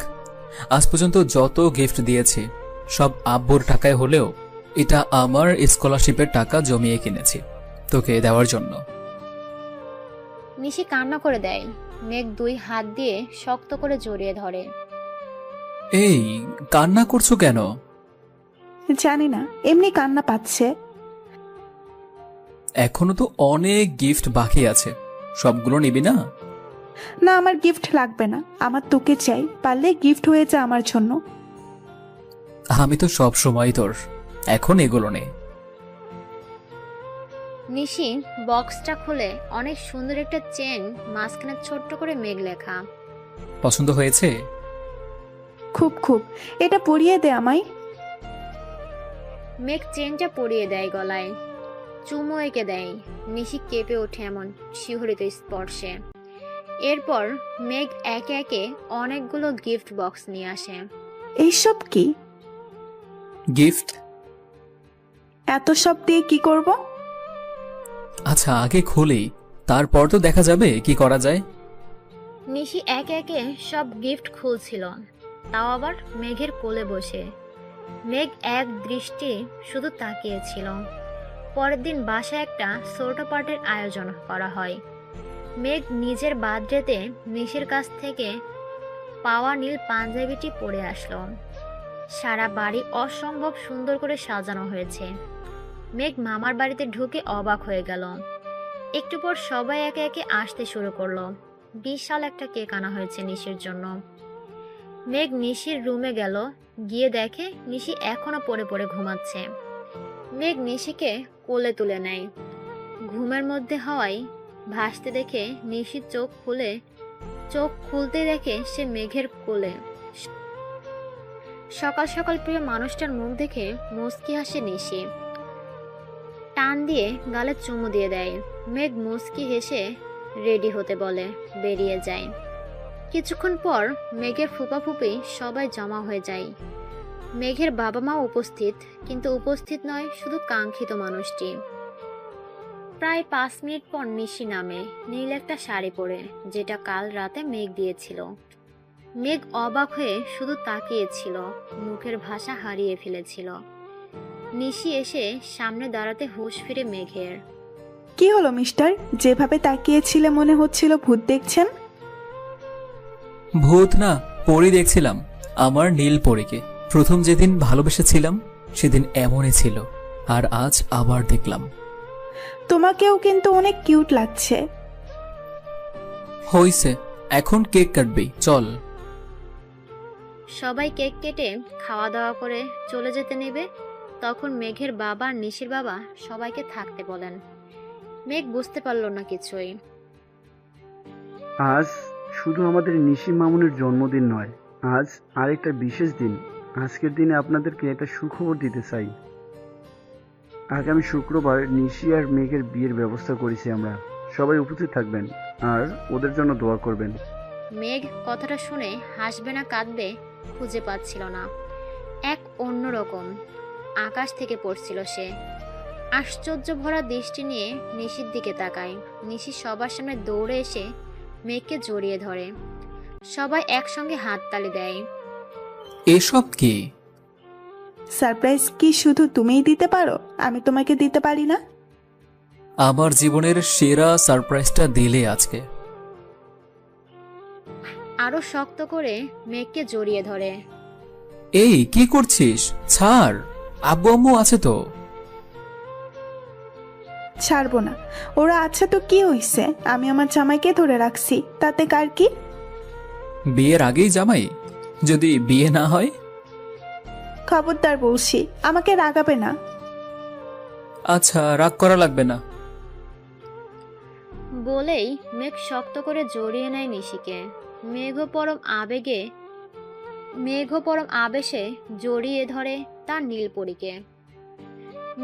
আজ পর্যন্ত যত গিফট দিয়েছি সব আব্বুর টাকায় হলেও এটা আমার স্কলারশিপের টাকা জমিয়ে কিনেছি তোকে দেওয়ার জন্য। নিশি কান্না করে দেয়। মেঘ দুই হাত দিয়ে শক্ত করে জড়িয়ে ধরে। এই কান্না করছো কেন? জানি না, এমনি কান্না পাচ্ছে। এখনো তো অনেক গিফট বাকি আছে, সবগুলো নিবি না? না, আমার গিফট লাগবে না, আমার তোকে চাই। পারলে গিফট হয়ে যা আমার জন্য। আমি তো সব সময় তোর, এখন এগুলো নে। নিশি বক্সটা খুলে অনেক সুন্দর একটা চেন, মাঝখানে ছোট্ট করে মেঘ লেখা। পছন্দ হয়েছে? খুব খুব। এটা পরিয়ে দে আমায়। মেঘ চেনটা পরিয়ে দেয় গলায়, চুমু এঁকে দেয়। নিশি কেঁপে ওঠে এমন শিহরিত স্পর্শে। এরপর মেঘ একে একে অনেকগুলো গিফট বক্স নিয়ে আসে। এইসব কি? গিফট? এত সব দিয়ে কি করব? আচ্ছা আগে খুলি, তারপর তো দেখা যাবে কি করা যায়। নিশি একে একে সব গিফট খুলছিল, তাও আবার মেঘের কোলে বসে। মেঘ এক দৃষ্টি শুধু তাকিয়েছিল। পরের দিন বাসায় একটা ছোট পার্টির আয়োজন করা হয়। মেঘ নিজের বার্থডেতে নিশির কাছ থেকে পাওয়া নীল পাঞ্জাবিটি পরে আসলো। সারা বাড়ি অসম্ভব সুন্দর করে সাজানো হয়েছে। মেঘ মামার বাড়িতে ঢুকে অবাক হয়ে গেল। একটু পর সবাই একে একে আসতে শুরু করলো। বিশাল একটা কেক আনা হয়েছে নিশির জন্য। মেঘ নিশির রুমে গেল, গিয়ে দেখে নিশি এখনো পড়ে পড়ে ঘুমাচ্ছে। মেঘ নিশিকে কোলে তুলে নেয়। ঘুমের মধ্যে হওয়ায় ভাসতে দেখে নিশি চোখ খুলতে দেখে সে মেঘের কোলে। সকাল সকাল প্রিয় মানুষটার মুখ দেখে মুচকি হাসে নিশি। টান দিয়ে গালে চুমু দিয়ে দেয়। মেঘ মুচকি হেসে রেডি হতে বলে, বেরিয়ে যায়। কিছুক্ষণ পর মেঘের ফুপাফুপি সবাই জমা হয়ে যায়। মেঘের বাবা মা উপস্থিত, কিন্তু উপস্থিত নয় শুধু কাঙ্ক্ষিত মানুষটি। প্রায় 5 মিনিট পর নিশি নামে, নীল একটা শাড়ি পরে, যেটা কাল রাতে মেঘ দিয়েছিল। মেঘ অবাক হয়ে শুধু তাকিয়েছিল, মুখের ভাষা হারিয়ে ফেলেছিল। নিশি এসে সামনে দাঁড়াতে হুঁশ ফিরে মেঘের। কি হলো মিস্টার? যেভাবে তাকিয়েছিলে মনে হচ্ছিল ভূত দেখছেন। ভূত না, পরি দেখছিলাম। আমার নীল পরীকে প্রথম যেদিন ভালোবেসেছিলাম সেদিন এমনই ছিল, আর আজ আবার দেখলাম। তোমাকেও কিন্তু অনেক কিউট লাগছে। হইছে, এখন কেক কাটবি, চল। সবাই কেক কেটে খাওয়া দাওয়া করে চলে যেতে নেবে, তখন মেঘের বাবা আর নিশির বাবা সবাইকে থাকতে বলেন। মেঘ বুঝতে পারল না কিছুই। আজ শুধু আমাদের নিশি মামুনের জন্মদিন নয়, আজ আরেকটা বিশেষ দিন। আজকের দিনে আপনাদেরকে একটা সুখবর দিতে চাই। আগামী শুক্রবার নিশি আর মেঘের বিয়ের ব্যবস্থা করেছি আমরা। সবাই উপস্থিত থাকবেন আর ওদের জন্য দোয়া করবেন। মেঘ কথাটা শুনে হাসবে না কাঁদবে খুঁজে পাচ্ছিল না। এক অন্যরকম আকাশ থেকে পড়ছিল সে। আশ্চর্য ভরা দৃষ্টি নিয়ে নিশির দিকে তাকায়। নিশি সবার সামনে দৌড়ে এসে মেঘকে জড়িয়ে ধরে। সবাই একসঙ্গে হাততালি দেয়। এসব কি? সারপ্রাইজ কি শুধু তুমিই দিতে পারো? আমি তোমাকে দিতে পারি না? আমার জীবনের সেরা সারপ্রাইজটা দিলে আজকে। আরো শক্ত করে মেঘকে জড়িয়ে ধরে। এই কি করছিস? ছাড়, আব্বু আম্মু আছে তো। ছাড়বো না। ওরা আছে তো কি হইছে? আমি আমার জামাইকে ধরে রাখছি, তাতে কার কি? বিয়ের আগেই জামাই? যদি বিয়ে না হয়? খবরদার বলছি, আমাকে রাগাবে না। আচ্ছা, রাগ করা লাগবে না। বলেই মেঘ শক্ত করে জড়িয়ে নেয় নিশিকে। মেঘও পরম আবেগে মেঘ পরম আবেশে জড়িয়ে ধরে তার নীলপরীকে।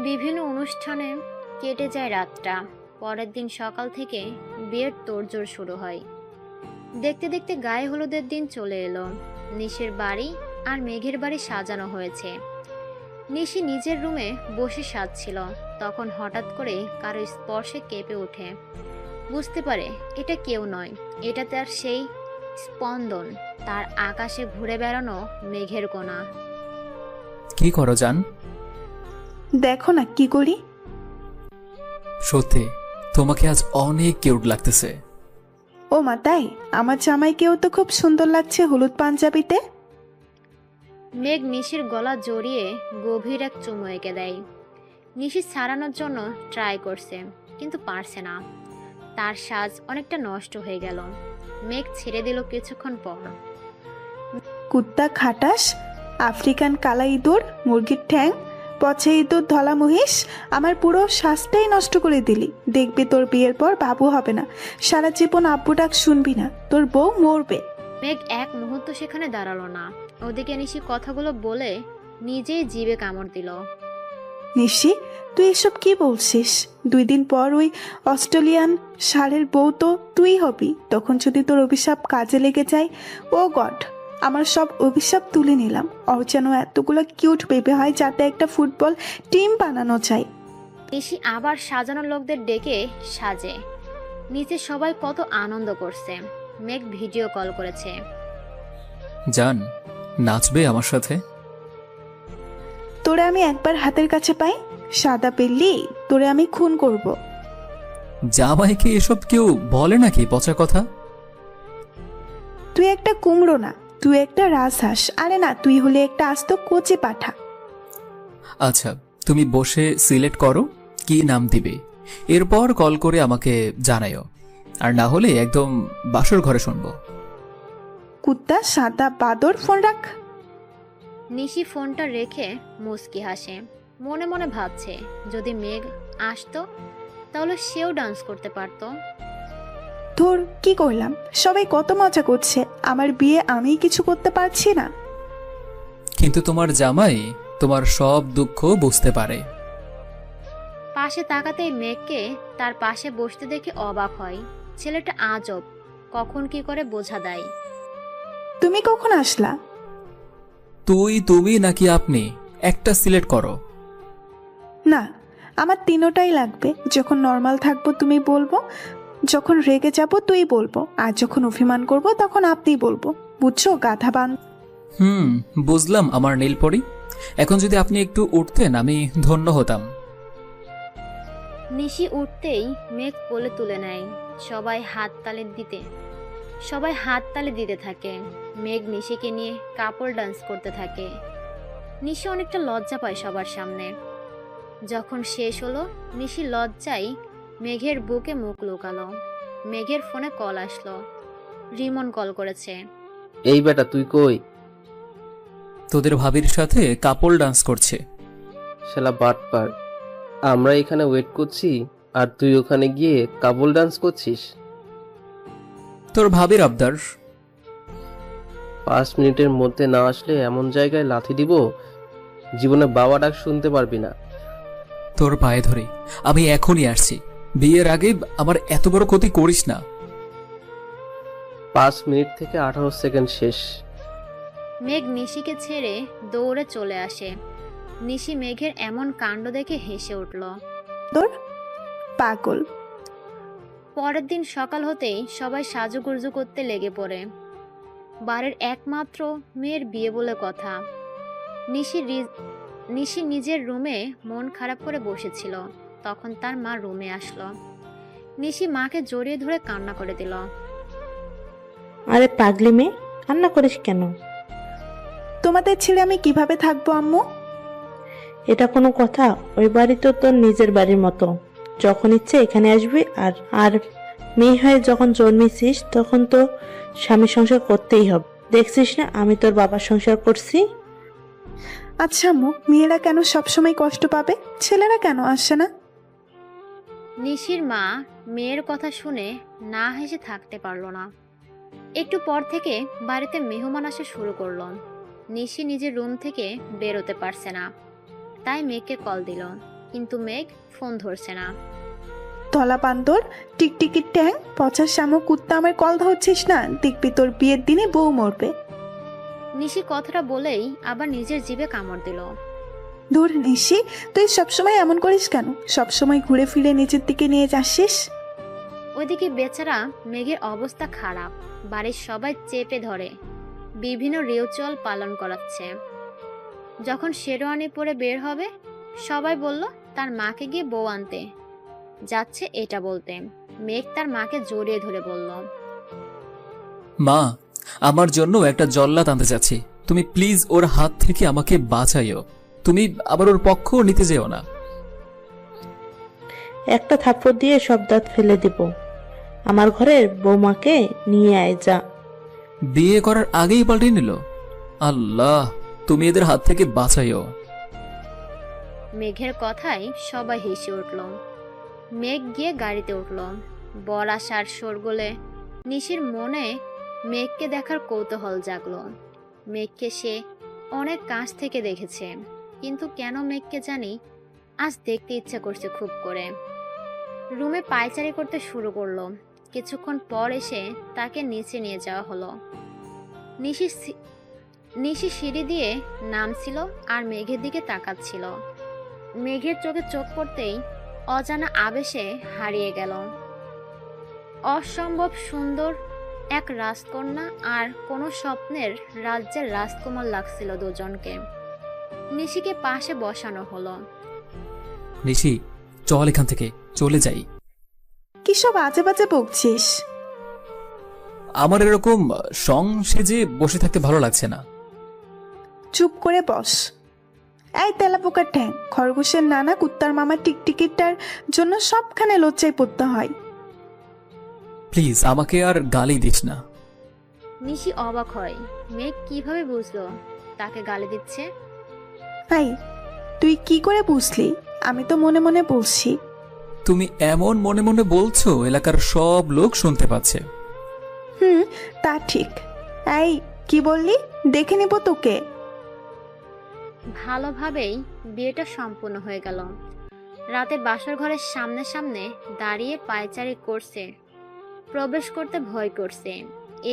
বিভিন্ন অনুষ্ঠানে কেটে যায় রাতটা। পরের দিন সকাল থেকে বিয়ের তোড়জোড় শুরু হয়। দেখতে দেখতে গায়ে হলুদের দিন চলে এলো। নিশির বাড়ি আর মেঘের বাড়ি সাজানো হয়েছে। নিশি নিজের রুমে বসে সাজছিল, তখন হঠাৎ করে কারো স্পর্শে কেঁপে ওঠে। বুঝতে পারে এটা কেউ নয়, এটা তার সেই স্পন্দন, তার আকাশে ঘুরে বেড়ানো মেঘের কণা। কি করো জান? দেখো না কি করি। সত্যি তোমাকে আজ অনেক কিউট লাগতেছে। ও মা, তাই? আমার জামাইকেও তো খুব সুন্দর লাগছে হলুদ পাঞ্জাবিতে। মেঘ নিশির গলা জড়িয়ে গভীর এক চুমু এঁকে দেয়। নিশি ছাড়ানোর জন্য ট্রাই করছে, কিন্তু পারছে না। তার সাজ অনেকটা নষ্ট হয়ে গেল। মেঘ ছেড়ে দিল কিছুক্ষণ পর। কুত্তা খাটাস, আফ্রিকান কালা ইঁদুর, মুরগির ঠ্যাং, পচা ইঁদুর, ধলা মহিষ, আমার পুরো শ্বাসটাই নষ্ট করে দিলি। দেখবি তোর বিয়ের পর বাবু হবে না, সারা জীবন আব্বু ডাক শুনবি না, তোর বউ মরবে। মেঘ এক মুহূর্ত সেখানে দাঁড়ালো না। ওদিকে নিশি কথাগুলো বলে নিজেই জিভে কামড় দিল। নিশি, তুই এসব কি বলছিস? 2 দিন পর ওই অস্ট্রেলিয়ান ষাঁড়ের বউ তো তুই হবি। তখন যদি তোর অভিশাপ কাজে লেগে যায়, ও গড, আমার সব অভিশাপ তুলে নিলাম। ওর যেন এতগুলো কিউট বেবি হয় যাতে একটা ফুটবল টিম বানানো যায়। নিশি আবার সাজানো লোকদের ডেকে সাজে। নিচে সবাই কত আনন্দ করছে। মেঘ ভিডিও কল করেছে। জান, নাচবে আমার সাথে? তোরে আমি একবার হাতের কাছে পাই, সাদা পেললি তোরে আমি খুন করব। জামাইকে এসব কেউ বলে নাকি পচা কথা? তুই একটা কুমড়ো না, তুই একটা রাজহাঁস। আরে না, তুই হলে একটা আস্ত কচি পাঠা। আচ্ছা, তুমি বসে সিলেক্ট করো কি নাম দিবে, এরপর কল করে আমাকে জানাইও। আর না হলে একদম বাসর ঘরে শুনবো। কুত্তা সাদা বাদর, ফোন রাখ। নিশি ফোনটা রেখে মুচকি হাসে। মনে মনে ভাবছে, যদি মেঘ আসতো তাহলে সেও ডান্স করতে পারতো। ধর, কি করলাম? সবাই কত মজা করছে, আমার বিয়ে আমি কিছু করতে পারছি না। কিন্তু তোমার জামাই তোমার সব দুঃখ বুঝতে পারে। পাশে তাকাতেই মেঘকে তার পাশে বসতে দেখে অবাক হয়। ছেলেটা আজব, কখন কি করে বোঝা দেয়। তুমি কখন আসলা? তুই, তুমি নাকি আপনি, একটা সিলেক্ট করো। না, আমার তিনোটাই লাগবে। যখন নর্মাল থাকবো তুমি বলবো, যখন রেগে যাব তুই বলবো, আর যখন অভিমান করব তখন আপনি বলবো। বুঝছো গাধা বান? বুঝলাম আমার নীলপরি। এখন যদি আপনি একটু উঠতেন আমি ধন্য হতাম। নিশি উঠতেই মেঘ কোলে তুলে নেয়। সবাই হাত তালে দিতে থাকে। মেঘ নিশিকে নিয়ে কাপড় ডান্স করতে থাকে। নিশি অনেকটা লজ্জা পায় সবার সামনে। যখন শেষ হলো, নিশি লজ্জায় মেঘের বুকে মুখ লুকালো। মেঘের ফোনে কল আসলো। রিমন কল করেছে। এই বেটা, তুই কই? তোদের ভাবির সাথে কাপল ডান্স করছে। শালা বাটপার, আমরা এখানে ওয়েট করছি আর তুই ওখানে গিয়ে কাবল ডান্স করছিস। তোর ভাবির আবদার। 5 মিনিটের মধ্যে না আসলে এমন জায়গায় লাথি দিব, জীবনে বাবা ডাক শুনতে পারবি না। তোর পায়ে ধরে আমি এখনই আসছি। বিয়ের আগে আমার এত বড় ক্ষতি করিস না। 5 মিনিট থেকে 18 সেকেন্ড শেষ। মেঘ নিশিকে ছেড়ে দৌড়ে চলে আসে। নিশি মেঘের এমন কাণ্ড দেখে হেসে উঠল। তোর পাগল। পরের দিন সকাল হতেই সবাই সাজুগুজু করতে লেগে পড়ে। বাড়ির একমাত্র মেয়ের বিয়ে বলে কথা। নিশি নিজের রুমে মন খারাপ করে বসেছিল। তখন তার মা রুমে আসলো। নিশি মাকে জড়িয়ে ধরে কান্না করে দিল। আরে পাগলি মেয়ে, কান্না করিস কেন? তোমাদের ছেড়ে আমি কিভাবে থাকবো আম্মু? এটা কোনো কথা? ওই বাড়ি তো তোর নিজের বাড়ির মতো, যখন ইচ্ছে এখানে আসবি। আর আর মেয়ে হয়ে যখন জন্মেছিস তখন তো স্বামী সংসার করতেই হবে। দেখছিস না আমি তোর বাবার সংসার করছি। আচ্ছা আম্মু, মেয়েরা কেন সবসময় কষ্ট পাবে, ছেলেরা কেন আসে না? নিশির মা মেয়ের কথা শুনে না হেসে থাকতে পারল না। একটু পর থেকে বাড়িতে মেহমান আসা শুরু করলো। নিশি নিজের রুম থেকে বেরোতে পারছে না, তাই মেঘকে কল দিল, কিন্তু মেঘ ফোন ধরছে না। তলা বান্দর, টিকটিকির ট্যাং, পচা শামুক কুত্তা, আমার কল ধরছিস না, দেখবি তোর বিয়ের দিনে বউ মরবে। নিশি কথাটা বলেই আবার নিজের জিভে কামড় দিল। ধর নিশি, তুই সবসময় এমন করিস কেন? সবসময় ঘুরে ফিরে নিচের দিকে নিয়ে যাসিস। ওইদিকে বেচারা মেঘের অবস্থা খারাপ, বাড়ির সবাই চেপে ধরে বিভিন্ন রিচুয়াল পালন করাচ্ছে। যখন শেরওয়ানি পরে বের হবে, সবাই বলল তার মাকে গিয়ে বউ আনতে যাচ্ছে এটা বলতে। মেঘ তার মাকে জড়িয়ে ধরে বলল, মা, আমার জন্য একটা জল্লাদ আনতে যাচ্ছি, তুমি প্লিজ ওর হাত থেকে আমাকে বাঁচাইও। তুমি আবার ওর পক্ষ নিতে যেও না। একটা থাপ্পড় দিয়ে সব দাঁত ফেলে দিব। আমার ঘরের বৌমাকে নিয়ে আয় যা। বিয়ে করার আগেই পাল্টে নিল। আল্লাহ, তুমি এদের হাত থেকে বাঁচাইও। মেঘের কথায় সবাই হেসে উঠল। মেঘ গিয়ে গাড়িতে উঠল। বর আসার শোরগোলে নিশির মনে মেঘকে দেখার কৌতূহল জাগলো। মেঘকে সে অনেক কাছ থেকে দেখেছে, কিন্তু কেন মেঘকে জানি আজ দেখতে ইচ্ছা করছে খুব করে। রুমে পায়চারি করতে শুরু করলো। কিছুক্ষণ পর এসে তাকে নিচে নিয়ে যাওয়া হলো। নিশি সিঁড়ি দিয়ে নামছিল আর মেঘের দিকে তাকাচ্ছিল। মেঘের চোখে চোখ পড়তেই অজানা আবেশে হারিয়ে গেল। অসম্ভব সুন্দর এক রাজকন্যা আর কোনো স্বপ্নের রাজ্যের রাজকুমার লাগছিল দুজনকে। নিশিকে পাশে বসানো হলো। নিশি, চল এখান থেকে চলে যাই। কি সব আজে বাজে বকছিস? আমার এরকম সং সেজে বসে থাকতে ভালো লাগছে না। চুপ করে বস। এই তেলাপোকার ঠ্যাং, খরগোশের নানা কুত্তার মামা টিকটিকিটার জন্য সবখানে লজ্জায় পড়তে হয়। প্লিজ আমাকে আর গালি দিস না। নিশি অবাক হয়, মেঘ কিভাবে বুঝলো তাকে গালি দিচ্ছে। এই, তুই কি করে বুঝলি? আমি তো মনে মনে বলছি। তুমি এমন মনে মনে বলছো এলাকার সব লোক শুনতে পাচ্ছে। তা ঠিক। এই, কি বললি? দেখে নিব তোকে। ভালোভাবেই বিয়েটা সম্পূর্ণ হয়ে গেল। রাতে বাসর ঘরের সামনে সামনে দাঁড়িয়ে পায়চারি করছে, প্রবেশ করতে ভয় করছে।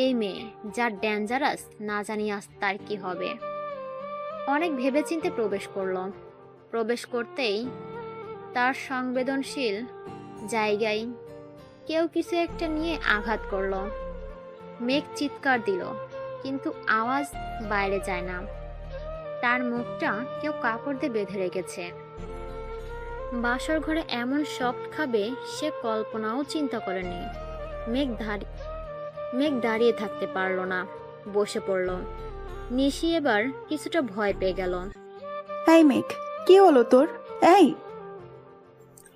এই মেয়ে যা ডেঞ্জারাস, না জানি আজ তার কি হবে। অনেক ভেবেচিন্তে প্রবেশ করলো। প্রবেশ করতেই তার সংবেদনশীল জায়গায় কেউ কিছু একটা নিয়ে আঘাত করলো। মেঘ চিৎকার দিল, কিন্তু আওয়াজ বাইরে যায় না। তার মুখটা কেউ কাপড় দিয়ে বেঁধে রেখেছে। বাসর ঘরে এমন শক খাবে সে কল্পনাও চিন্তা করেনি। মেঘ দাঁড়িয়ে থাকতে পারল না, বসে পড়ল। নিশি এবার কিছুটা ভয় পেয়ে গেল। এই মেঘ, কি হলো তোর? এই,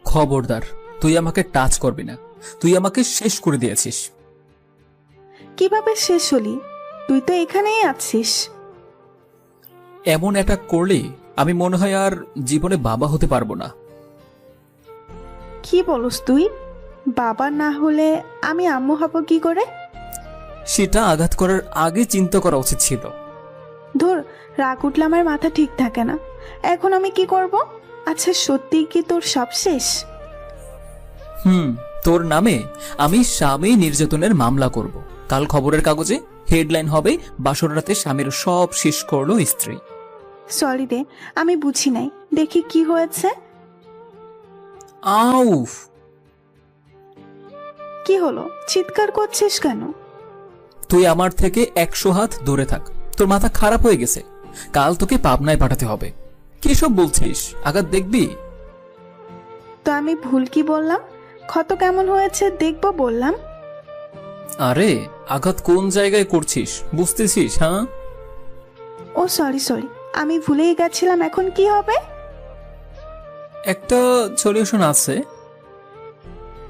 খবরদার, তুই আমাকে টাচ করবি না। তুই আমাকে শেষ করে দিয়েছিস। কিভাবে শেষ হলি? তুই তো এখানেই আছিস। এমন অ্যাটাক করলে আমি মনে হয় আর জীবনে বাবা হতে পারবো না। কি বলস তুই? বাবা না হলে আমি আম্মু হব কি করে? সেটা আঘাত করার আগে চিন্তা করা উচিত ছিল। ধর, রাগ উঠলে আমার মাথা ঠিক থাকে না। এখন আমি কি করব? আচ্ছা, সত্যি কি তোর সব শেষ? তোর নামে আমি স্বামী নির্যাতনের মামলা করব। কাল খবরের কাগজে হেডলাইন হবে, বাসর রাতে স্বামীর সব শেষ করলো স্ত্রী। সরি রে, আমি বুঝি নাই। দেখি কি হয়েছে। আউফ! কি হলো? চিৎকার করছিস কেন? তুই আমার থেকে 100 হাত দূরে থাক। তোর মাথা খারাপ হয়ে গেছে। কাল তোকে পাবনায় পাঠাতে হবে। কি সব বলছিস? আঘাত দেখবি? তো আমি ভুল কি বললাম? ক্ষত কেমন হয়েছে দেখবো বললাম। আরে, আঘাত কোন জায়গায় করছিস বুঝতেছিস? হ্যাঁ, ও সরি, আমি ভুলেই গেছিলাম। এখন কি হবে? একটা সলিউশন আছে।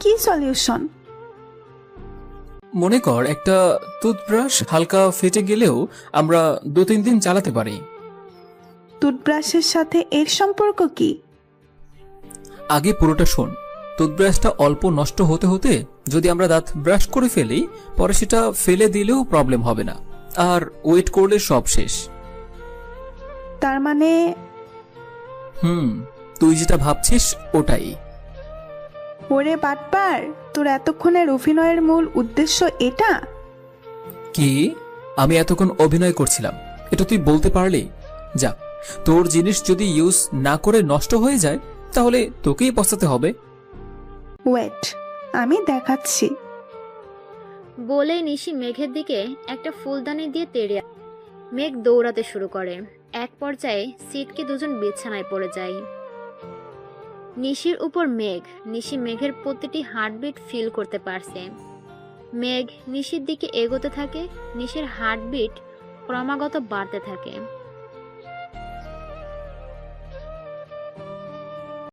কি সলিউশন? মনে কর, একটা টুথব্রাশ হালকা ফেটে গেলেও আমরা 2-3 দিন চালাতে পারি। টুথব্রাশের সাথে এর সম্পর্ক কি? আগে পুরোটা শোন। টুথব্রাশটা অল্প নষ্ট হতে হতে যদি আমরা দাঁত ব্রাশ করে ফেলি, পরে সেটা ফেলে দিলেও প্রবলেম হবে না, আর ওয়েট করলে সব শেষ। তার মানে তুই যেটা ভাবছিস ওটাই। ওরে বাটপার, তোর এতক্ষণের অভিনয়ের মূল উদ্দেশ্য এটা? কি? আমি এতক্ষণ অভিনয় করছিলাম এটা তুই বলতে পারলি? যা, তোর জিনিস যদি ইউজ না করে নষ্ট হয়ে যায় তাহলে তোকেই পস্তাতে হবে। ওয়েট, আমি দেখাচ্ছি। বলে নিশি মেঘের দিকে একটা ফুলদানি দিয়ে তেড়ে মেঘ দৌড়াতে শুরু করে। এক পর্যায়ে সিটকে দুজন বিছানায় পড়ে যায়। নিশির উপর মেঘ। নিশি মেঘের প্রতিটি হার্টবিট ফিল করতে পারছে। মেঘ নিশির দিকে এগোতে থাকে। নিশির হার্টবিট ক্রমাগত বাড়তে থাকে।